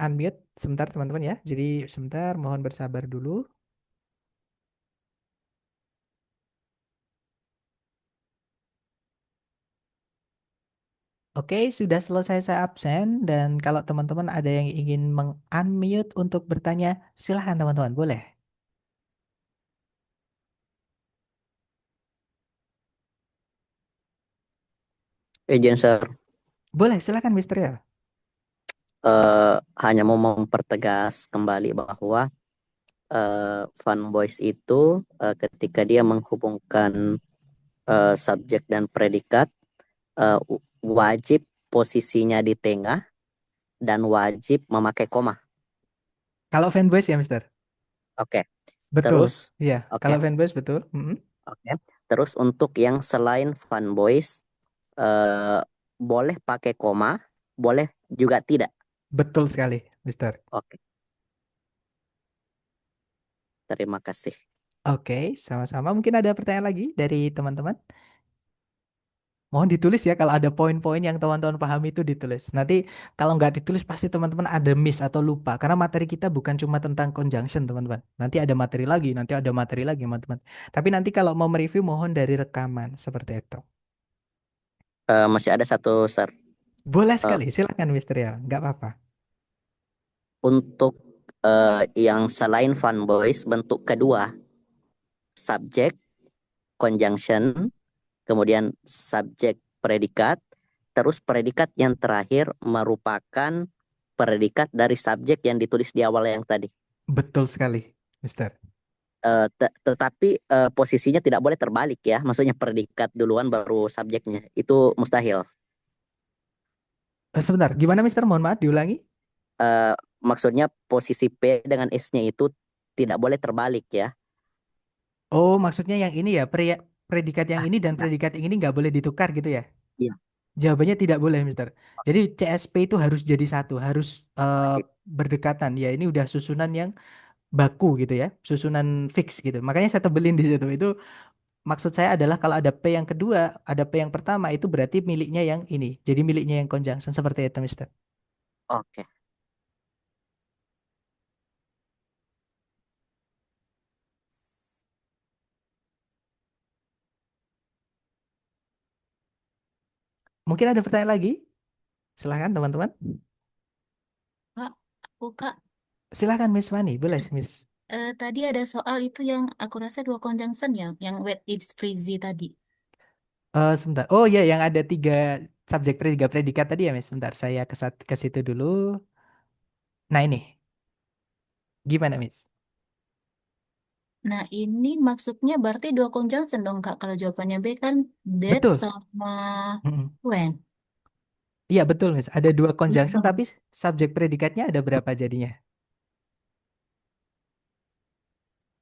unmute sebentar, teman-teman ya. Jadi sebentar, mohon bersabar dulu. Oke, sudah selesai saya absen dan kalau teman-teman ada yang ingin meng-unmute untuk bertanya, silahkan teman-teman, boleh. Izin sir, Boleh, silahkan Mister ya. hanya mau mempertegas kembali bahwa Fun Boys itu ketika dia menghubungkan subjek dan predikat wajib posisinya di tengah dan wajib memakai koma. Kalau fanbase ya Mister. Oke. Betul. Terus Iya, oke. kalau fanbase betul. Oke. Terus untuk yang selain Fun Boys boleh pakai koma, boleh juga tidak. Betul sekali, Mister. Oke. Terima kasih. Oke, sama-sama. Mungkin ada pertanyaan lagi dari teman-teman? Mohon ditulis ya kalau ada poin-poin yang teman-teman pahami itu ditulis. Nanti kalau nggak ditulis pasti teman-teman ada miss atau lupa. Karena materi kita bukan cuma tentang conjunction teman-teman. Nanti ada materi lagi, nanti ada materi lagi teman-teman. Tapi nanti kalau mau mereview mohon dari rekaman seperti itu. Masih ada satu, Sir. Boleh Eh, sekali, silakan Mister ya. Nggak apa-apa. untuk yang selain Fun Boys, bentuk kedua, subjek, conjunction, kemudian subjek predikat, terus predikat yang terakhir merupakan predikat dari subjek yang ditulis di awal yang tadi. Betul sekali, Mister. Tetapi posisinya tidak boleh terbalik ya, maksudnya predikat duluan baru subjeknya. Itu mustahil. Sebentar, gimana Mister? Mohon maaf, diulangi. Maksudnya posisi P dengan S-nya itu tidak boleh terbalik ya. Oh, maksudnya yang ini ya, predikat yang ini dan Tidak. predikat yang ini nggak boleh ditukar gitu ya? Iya, Jawabannya tidak boleh, Mister. Jadi CSP itu harus jadi satu, harus wajib. berdekatan. Ya, ini udah susunan yang baku gitu ya, susunan fix gitu. Makanya saya tebelin di situ. Itu maksud saya adalah kalau ada P yang kedua, ada P yang pertama, itu berarti miliknya yang ini. Jadi miliknya yang conjunction seperti itu, Mister. Oke. Mungkin ada pertanyaan lagi? Silahkan teman-teman. Kak, Kak, Silahkan Miss Fani, boleh Miss. tadi ada soal itu yang aku rasa dua conjunction ya, yang wet is freezy tadi. Sebentar. Oh ya, yang ada subjek tiga predikat tadi ya, Miss. Sebentar, saya ke situ dulu. Nah ini, gimana, Miss? Nah, ini maksudnya berarti dua conjunction dong, Kak. Kalau jawabannya B kan that Betul. sama Mm-mm. when. Iya betul, Miss. Ada dua Iya conjunction, dong. tapi subjek predikatnya ada berapa jadinya?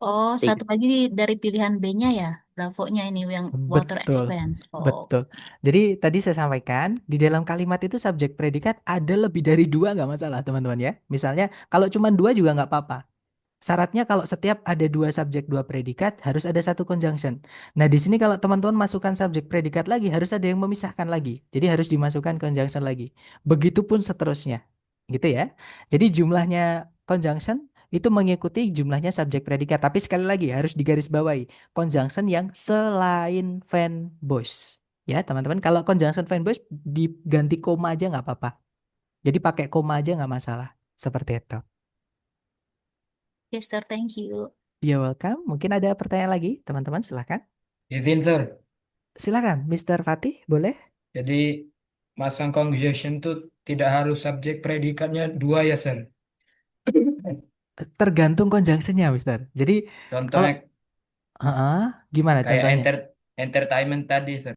Oh, Tiga. satu lagi dari pilihan B-nya ya. Bravo-nya ini yang water Betul, expense. Oh, betul. Jadi tadi saya sampaikan di dalam kalimat itu subjek predikat ada lebih dari dua nggak masalah, teman-teman ya. Misalnya kalau cuma dua juga nggak apa-apa. Syaratnya kalau setiap ada dua subjek dua predikat harus ada satu conjunction. Nah di sini kalau teman-teman masukkan subjek predikat lagi harus ada yang memisahkan lagi. Jadi harus dimasukkan conjunction lagi. Begitupun seterusnya, gitu ya. Jadi jumlahnya conjunction itu mengikuti jumlahnya subjek predikat. Tapi sekali lagi harus digarisbawahi conjunction yang selain fan voice. Ya teman-teman, kalau conjunction fan voice diganti koma aja nggak apa-apa. Jadi pakai koma aja nggak masalah. Seperti itu. yes, sir. Thank you. You're welcome. Mungkin ada pertanyaan lagi, teman-teman. Silahkan. Izin, Sir. Silakan, Mr. Fatih, boleh? Jadi masang conjunction tuh tidak harus subjek predikatnya dua ya, Sir. Tergantung conjunctionnya, Mister. Jadi kalau Contohnya Heeh, gimana Kayak contohnya? entertainment tadi, Sir.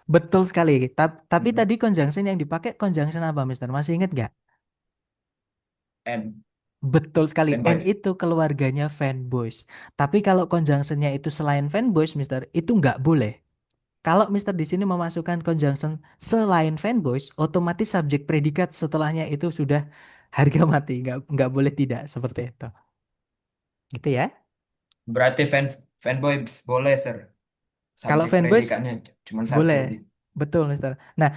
Betul sekali. Tapi Mm-mm. tadi conjunction yang dipakai conjunction apa, Mister? Masih ingat nggak? And Betul sekali. N fanboys. itu keluarganya fanboys. Tapi kalau conjunctionnya itu selain fanboys, Mister, itu nggak boleh. Kalau Mister di sini memasukkan conjunction selain fanboys, otomatis subjek predikat setelahnya itu sudah harga mati. Nggak boleh tidak seperti itu. Gitu ya. Berarti fanboys boleh, Sir. Kalau Subjek fanboys predikatnya cuma satu. boleh, betul, Mister. Nah,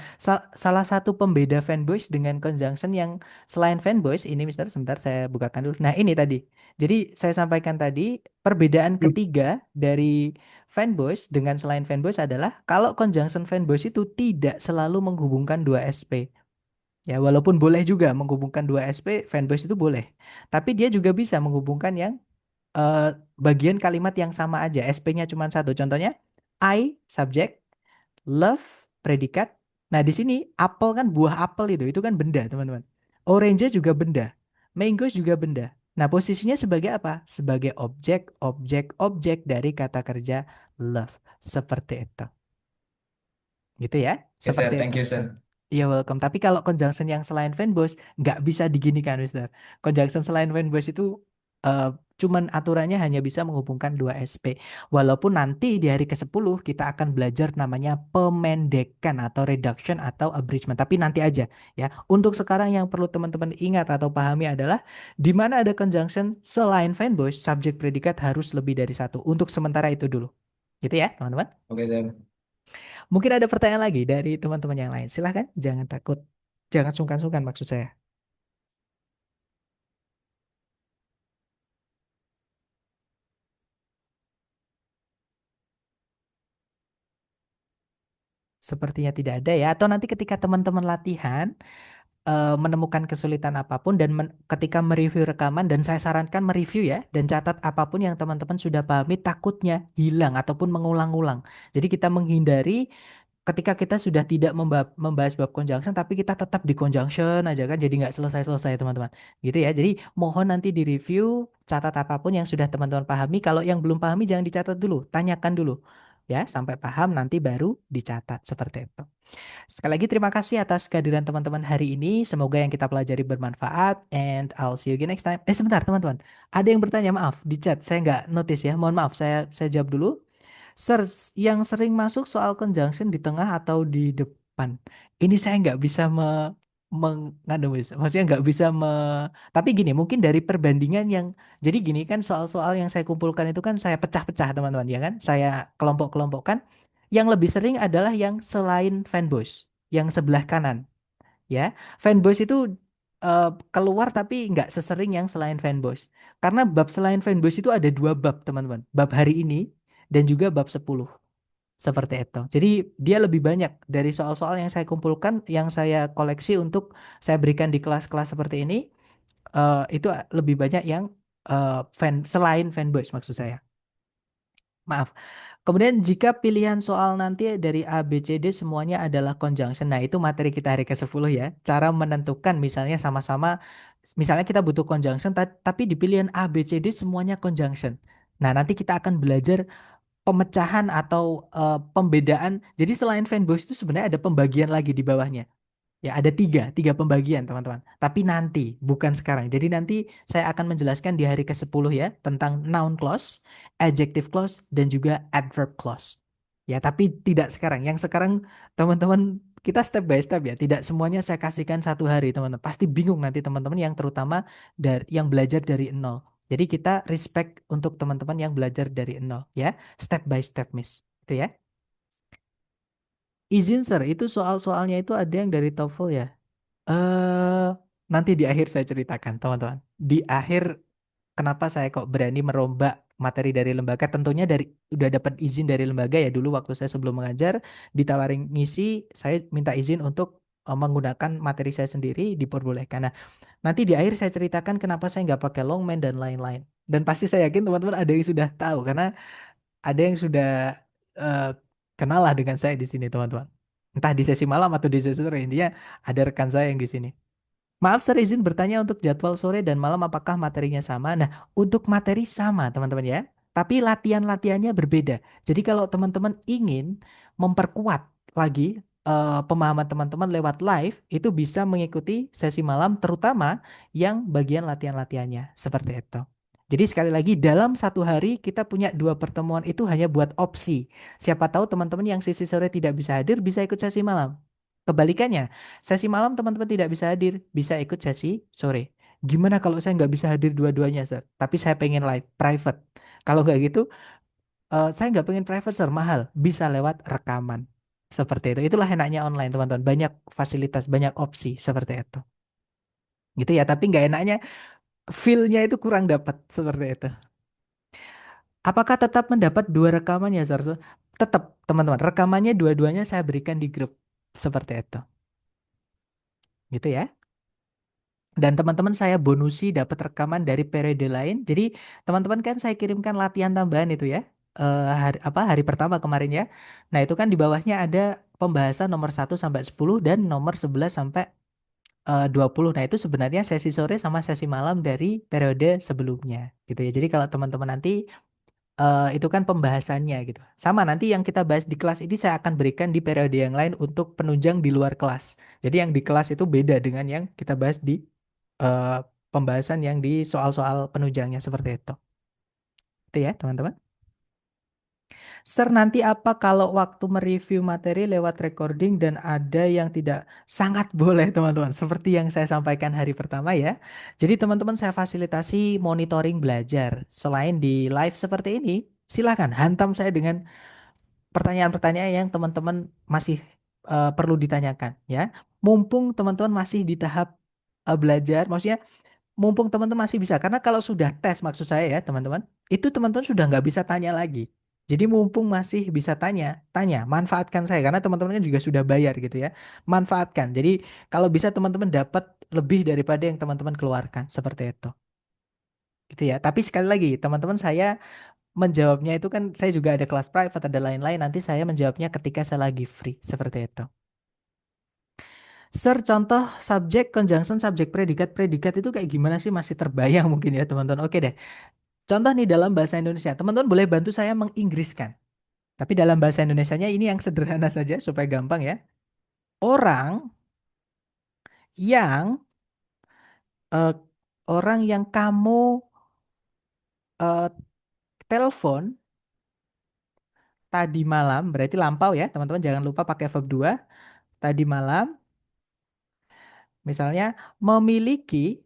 salah satu pembeda fanboys dengan conjunction yang selain fanboys ini, Mister, sebentar saya bukakan dulu. Nah, ini tadi. Jadi saya sampaikan tadi, perbedaan ketiga dari fanboys dengan selain fanboys adalah kalau conjunction fanboys itu tidak selalu menghubungkan dua SP. Ya, walaupun boleh juga menghubungkan dua SP, fanboys itu boleh. Tapi dia juga bisa menghubungkan yang eh, bagian kalimat yang sama aja. SP-nya cuma satu. Contohnya, I subjek, love predikat. Nah, di sini apel kan buah apel itu kan benda, teman-teman. Orange juga benda. Mango juga benda. Nah, posisinya sebagai apa? Sebagai objek, objek, objek dari kata kerja love. Seperti itu. Gitu ya. Oke, Seperti Sir. itu, Thank you, Mister. Sir. Iya, welcome. Tapi kalau conjunction yang selain fanboys, nggak bisa diginikan, Mister. Conjunction selain fanboys itu eh, cuman aturannya hanya bisa menghubungkan dua SP. Walaupun nanti di hari ke-10 kita akan belajar namanya pemendekan atau reduction atau abridgment. Tapi nanti aja ya. Untuk sekarang yang perlu teman-teman ingat atau pahami adalah di mana ada conjunction selain fanboys, subjek predikat harus lebih dari satu. Untuk sementara itu dulu. Gitu ya, teman-teman. Oke, Sir. Mungkin ada pertanyaan lagi dari teman-teman yang lain. Silahkan, jangan takut. Jangan sungkan-sungkan maksud saya. Sepertinya tidak ada ya. Atau nanti ketika teman-teman latihan, menemukan kesulitan apapun dan ketika mereview rekaman dan saya sarankan mereview ya dan catat apapun yang teman-teman sudah pahami takutnya hilang ataupun mengulang-ulang. Jadi kita menghindari ketika kita sudah tidak membahas bab conjunction tapi kita tetap di conjunction aja kan jadi nggak selesai-selesai teman-teman gitu ya, jadi mohon nanti di review, catat apapun yang sudah teman-teman pahami, kalau yang belum pahami jangan dicatat dulu, tanyakan dulu ya sampai paham nanti baru dicatat seperti itu. Sekali lagi terima kasih atas kehadiran teman-teman hari ini, semoga yang kita pelajari bermanfaat and I'll see you again next time. Sebentar teman-teman, ada yang bertanya, maaf di chat saya nggak notice ya, mohon maaf, saya jawab dulu. Yang sering masuk soal conjunction di tengah atau di depan. Ini saya nggak bisa maksudnya nggak bisa tapi gini, mungkin dari perbandingan yang, jadi gini kan soal-soal yang saya kumpulkan itu kan saya pecah-pecah teman-teman ya kan, saya kelompok-kelompokkan. Yang lebih sering adalah yang selain fanboys, yang sebelah kanan ya. Fanboys itu keluar tapi nggak sesering yang selain fanboys. Karena bab selain fanboys itu ada dua bab, teman-teman. Bab hari ini dan juga bab 10. Seperti itu. Jadi dia lebih banyak dari soal-soal yang saya kumpulkan, yang saya koleksi untuk saya berikan di kelas-kelas seperti ini. Itu lebih banyak yang selain fanboys maksud saya. Maaf. Kemudian jika pilihan soal nanti dari A, B, C, D semuanya adalah conjunction. Nah, itu materi kita hari ke-10 ya. Cara menentukan misalnya sama-sama, misalnya kita butuh conjunction, tapi di pilihan A, B, C, D semuanya conjunction. Nah, nanti kita akan belajar pemecahan atau pembedaan. Jadi selain fanboys itu sebenarnya ada pembagian lagi di bawahnya. Ya, ada tiga pembagian teman-teman. Tapi nanti, bukan sekarang. Jadi nanti saya akan menjelaskan di hari ke-10 ya, tentang noun clause, adjective clause, dan juga adverb clause. Ya, tapi tidak sekarang. Yang sekarang teman-teman kita step by step ya. Tidak semuanya saya kasihkan satu hari teman-teman. Pasti bingung nanti teman-teman yang terutama dari yang belajar dari nol. Jadi kita respect untuk teman-teman yang belajar dari nol ya. Step by step, Miss. Itu ya. Izin sir, itu soal-soalnya itu ada yang dari TOEFL ya. eh Nanti di akhir saya ceritakan, teman-teman. Di akhir kenapa saya kok berani merombak materi dari lembaga? Tentunya dari udah dapat izin dari lembaga ya, dulu waktu saya sebelum mengajar ditawarin ngisi, saya minta izin untuk menggunakan materi saya sendiri, diperbolehkan. Nah, nanti di akhir saya ceritakan kenapa saya nggak pakai longman dan lain-lain. Dan pasti saya yakin teman-teman ada yang sudah tahu karena ada yang sudah eh, kenal lah dengan saya di sini, teman-teman. Entah di sesi malam atau di sesi sore, intinya ada rekan saya yang di sini. Maaf, saya izin bertanya untuk jadwal sore dan malam apakah materinya sama? Nah, untuk materi sama, teman-teman ya. Tapi latihan-latihannya berbeda. Jadi kalau teman-teman ingin memperkuat lagi pemahaman teman-teman lewat live, itu bisa mengikuti sesi malam, terutama yang bagian latihan-latihannya. Seperti itu. Jadi sekali lagi, dalam satu hari kita punya 2 pertemuan itu hanya buat opsi. Siapa tahu teman-teman yang sesi sore tidak bisa hadir, bisa ikut sesi malam. Kebalikannya, sesi malam teman-teman tidak bisa hadir, bisa ikut sesi sore. Gimana kalau saya nggak bisa hadir dua-duanya, Sir? Tapi saya pengen live, private. Kalau nggak gitu, saya nggak pengen private, Sir, mahal. Bisa lewat rekaman. Seperti itu. Itulah enaknya online, teman-teman. Banyak fasilitas, banyak opsi seperti itu. Gitu ya, tapi nggak enaknya feel-nya itu kurang dapat seperti itu. Apakah tetap mendapat 2 rekaman ya, Sir? Tetap, teman-teman. Rekamannya dua-duanya saya berikan di grup. Seperti itu. Gitu ya. Dan teman-teman saya bonusi dapat rekaman dari periode lain. Jadi teman-teman kan saya kirimkan latihan tambahan itu ya. Hari pertama kemarin ya. Nah, itu kan di bawahnya ada pembahasan nomor 1 sampai 10 dan nomor 11 sampai 20. Nah, itu sebenarnya sesi sore sama sesi malam dari periode sebelumnya gitu ya. Jadi kalau teman-teman nanti itu kan pembahasannya gitu. Sama nanti yang kita bahas di kelas ini saya akan berikan di periode yang lain untuk penunjang di luar kelas. Jadi yang di kelas itu beda dengan yang kita bahas di eh, pembahasan yang di soal-soal penunjangnya seperti itu. Itu ya, teman-teman. Sir, nanti apa kalau waktu mereview materi lewat recording dan ada yang tidak? Sangat boleh, teman-teman. Seperti yang saya sampaikan hari pertama ya. Jadi teman-teman saya fasilitasi monitoring belajar. Selain di live seperti ini, silakan hantam saya dengan pertanyaan-pertanyaan yang teman-teman masih perlu ditanyakan ya. Mumpung teman-teman masih di tahap belajar, maksudnya mumpung teman-teman masih bisa, karena kalau sudah tes maksud saya ya teman-teman, itu teman-teman sudah nggak bisa tanya lagi. Jadi mumpung masih bisa tanya, tanya, manfaatkan saya karena teman-teman kan juga sudah bayar gitu ya. Manfaatkan. Jadi kalau bisa teman-teman dapat lebih daripada yang teman-teman keluarkan seperti itu. Gitu ya. Tapi sekali lagi, teman-teman saya menjawabnya itu kan saya juga ada kelas private, ada lain-lain. Nanti saya menjawabnya ketika saya lagi free seperti itu. Sir, contoh subjek, conjunction, subjek, predikat, predikat itu kayak gimana sih? Masih terbayang mungkin ya teman-teman. Oke deh. Contoh nih dalam bahasa Indonesia. Teman-teman boleh bantu saya menginggriskan. Tapi dalam bahasa Indonesianya ini yang sederhana saja supaya gampang ya. Orang yang eh, orang yang kamu eh, telepon tadi malam, berarti lampau ya, teman-teman jangan lupa pakai verb 2. Tadi malam misalnya memiliki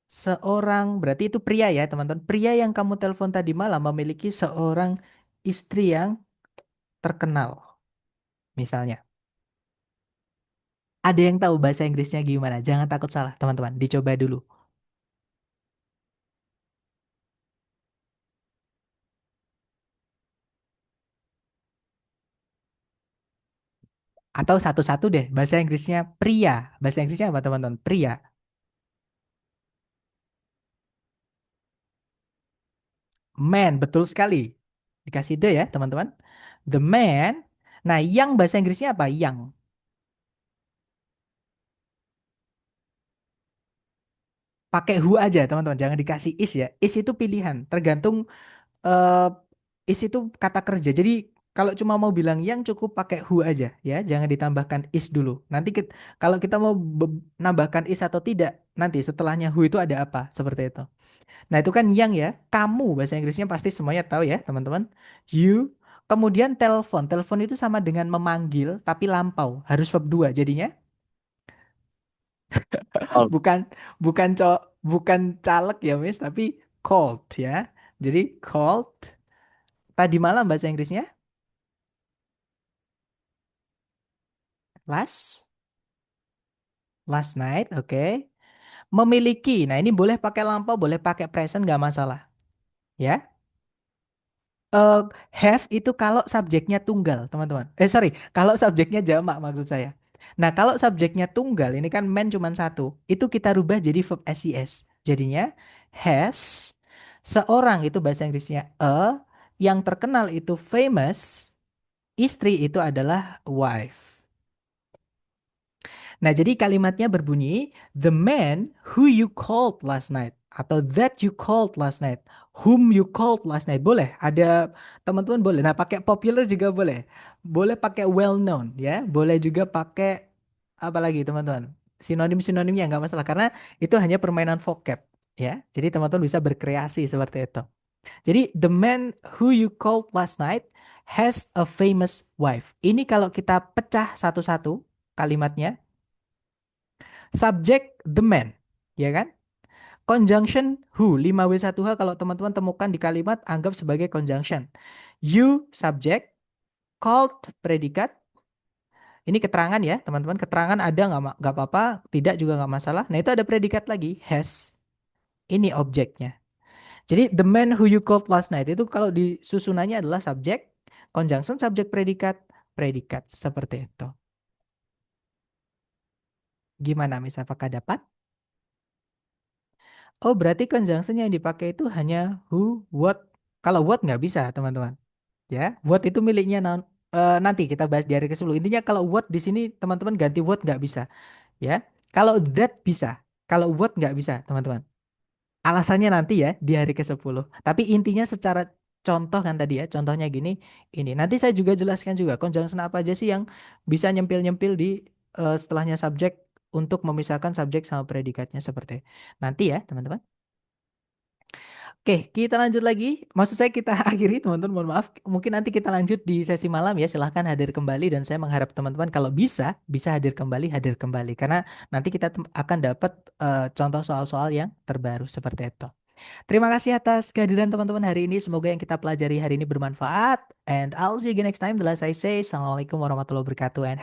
seorang, berarti itu pria ya, teman-teman. Pria yang kamu telepon tadi malam memiliki seorang istri yang terkenal, misalnya. Ada yang tahu bahasa Inggrisnya gimana? Jangan takut salah, teman-teman. Dicoba dulu. Atau satu-satu deh, bahasa Inggrisnya pria. Bahasa Inggrisnya apa, teman-teman? Pria. Man, betul sekali. Dikasih ide ya, teman-teman. The man. Nah, yang bahasa Inggrisnya apa? Yang. Pakai who aja, teman-teman. Jangan dikasih is ya. Is itu pilihan. Tergantung eh is itu kata kerja. Jadi kalau cuma mau bilang yang cukup pakai who aja ya, jangan ditambahkan is dulu. Nanti kalau kita mau nambahkan is atau tidak, nanti setelahnya who itu ada apa seperti itu. Nah, itu kan yang ya. Kamu bahasa Inggrisnya pasti semuanya tahu ya, teman-teman. You. Kemudian telepon. Telepon itu sama dengan memanggil tapi lampau. Harus verb 2 jadinya. Call. Bukan bukan bukan caleg ya, Miss, tapi called ya. Jadi called tadi malam bahasa Inggrisnya last last night, oke. Memiliki. Nah, ini boleh pakai lampau, boleh pakai present nggak masalah. Ya. eh Have itu kalau subjeknya tunggal, teman-teman. Sorry, kalau subjeknya jamak maksud saya. Nah, kalau subjeknya tunggal, ini kan man cuma satu. Itu kita rubah jadi verb SES. Jadinya has, seorang itu bahasa Inggrisnya yang terkenal itu famous, istri itu adalah wife. Nah, jadi kalimatnya berbunyi, the man who you called last night. atau that you called last night, whom you called last night. Boleh, ada teman-teman boleh. Nah, pakai popular juga boleh. Boleh pakai well known ya. Boleh juga pakai apa lagi teman-teman? Sinonim-sinonimnya nggak masalah karena itu hanya permainan vocab ya. Jadi teman-teman bisa berkreasi seperti itu. Jadi the man who you called last night has a famous wife. Ini kalau kita pecah satu-satu kalimatnya. Subject the man, ya kan? Conjunction who, 5W1H kalau teman-teman temukan di kalimat anggap sebagai conjunction. You subject, called predikat. Ini keterangan ya teman-teman, keterangan ada nggak apa-apa, tidak juga nggak masalah. Nah itu ada predikat lagi, has. Ini objeknya. Jadi the man who you called last night itu kalau disusunannya adalah subjek, conjunction, subjek predikat, predikat. Seperti itu. Gimana Miss, apakah dapat? Oh, berarti conjunction yang dipakai itu hanya who, what. Kalau what nggak bisa, teman-teman. Ya, what itu miliknya nanti kita bahas di hari ke-10. Intinya kalau what di sini teman-teman ganti what nggak bisa. Ya, kalau that bisa. Kalau what nggak bisa, teman-teman. Alasannya nanti ya di hari ke-10. Tapi intinya secara contoh kan tadi ya, contohnya gini, ini. Nanti saya juga jelaskan juga conjunction apa aja sih yang bisa nyempil-nyempil di setelahnya subjek untuk memisahkan subjek sama predikatnya seperti nanti ya, teman-teman. Oke, kita lanjut lagi. Maksud saya kita akhiri teman-teman, mohon maaf. Mungkin nanti kita lanjut di sesi malam ya. Silahkan hadir kembali dan saya mengharap teman-teman kalau bisa hadir kembali, hadir kembali. Karena nanti kita akan dapat contoh soal-soal yang terbaru seperti itu. Terima kasih atas kehadiran teman-teman hari ini. Semoga yang kita pelajari hari ini bermanfaat. And I'll see you again next time. The last I say, Assalamualaikum warahmatullahi wabarakatuh. And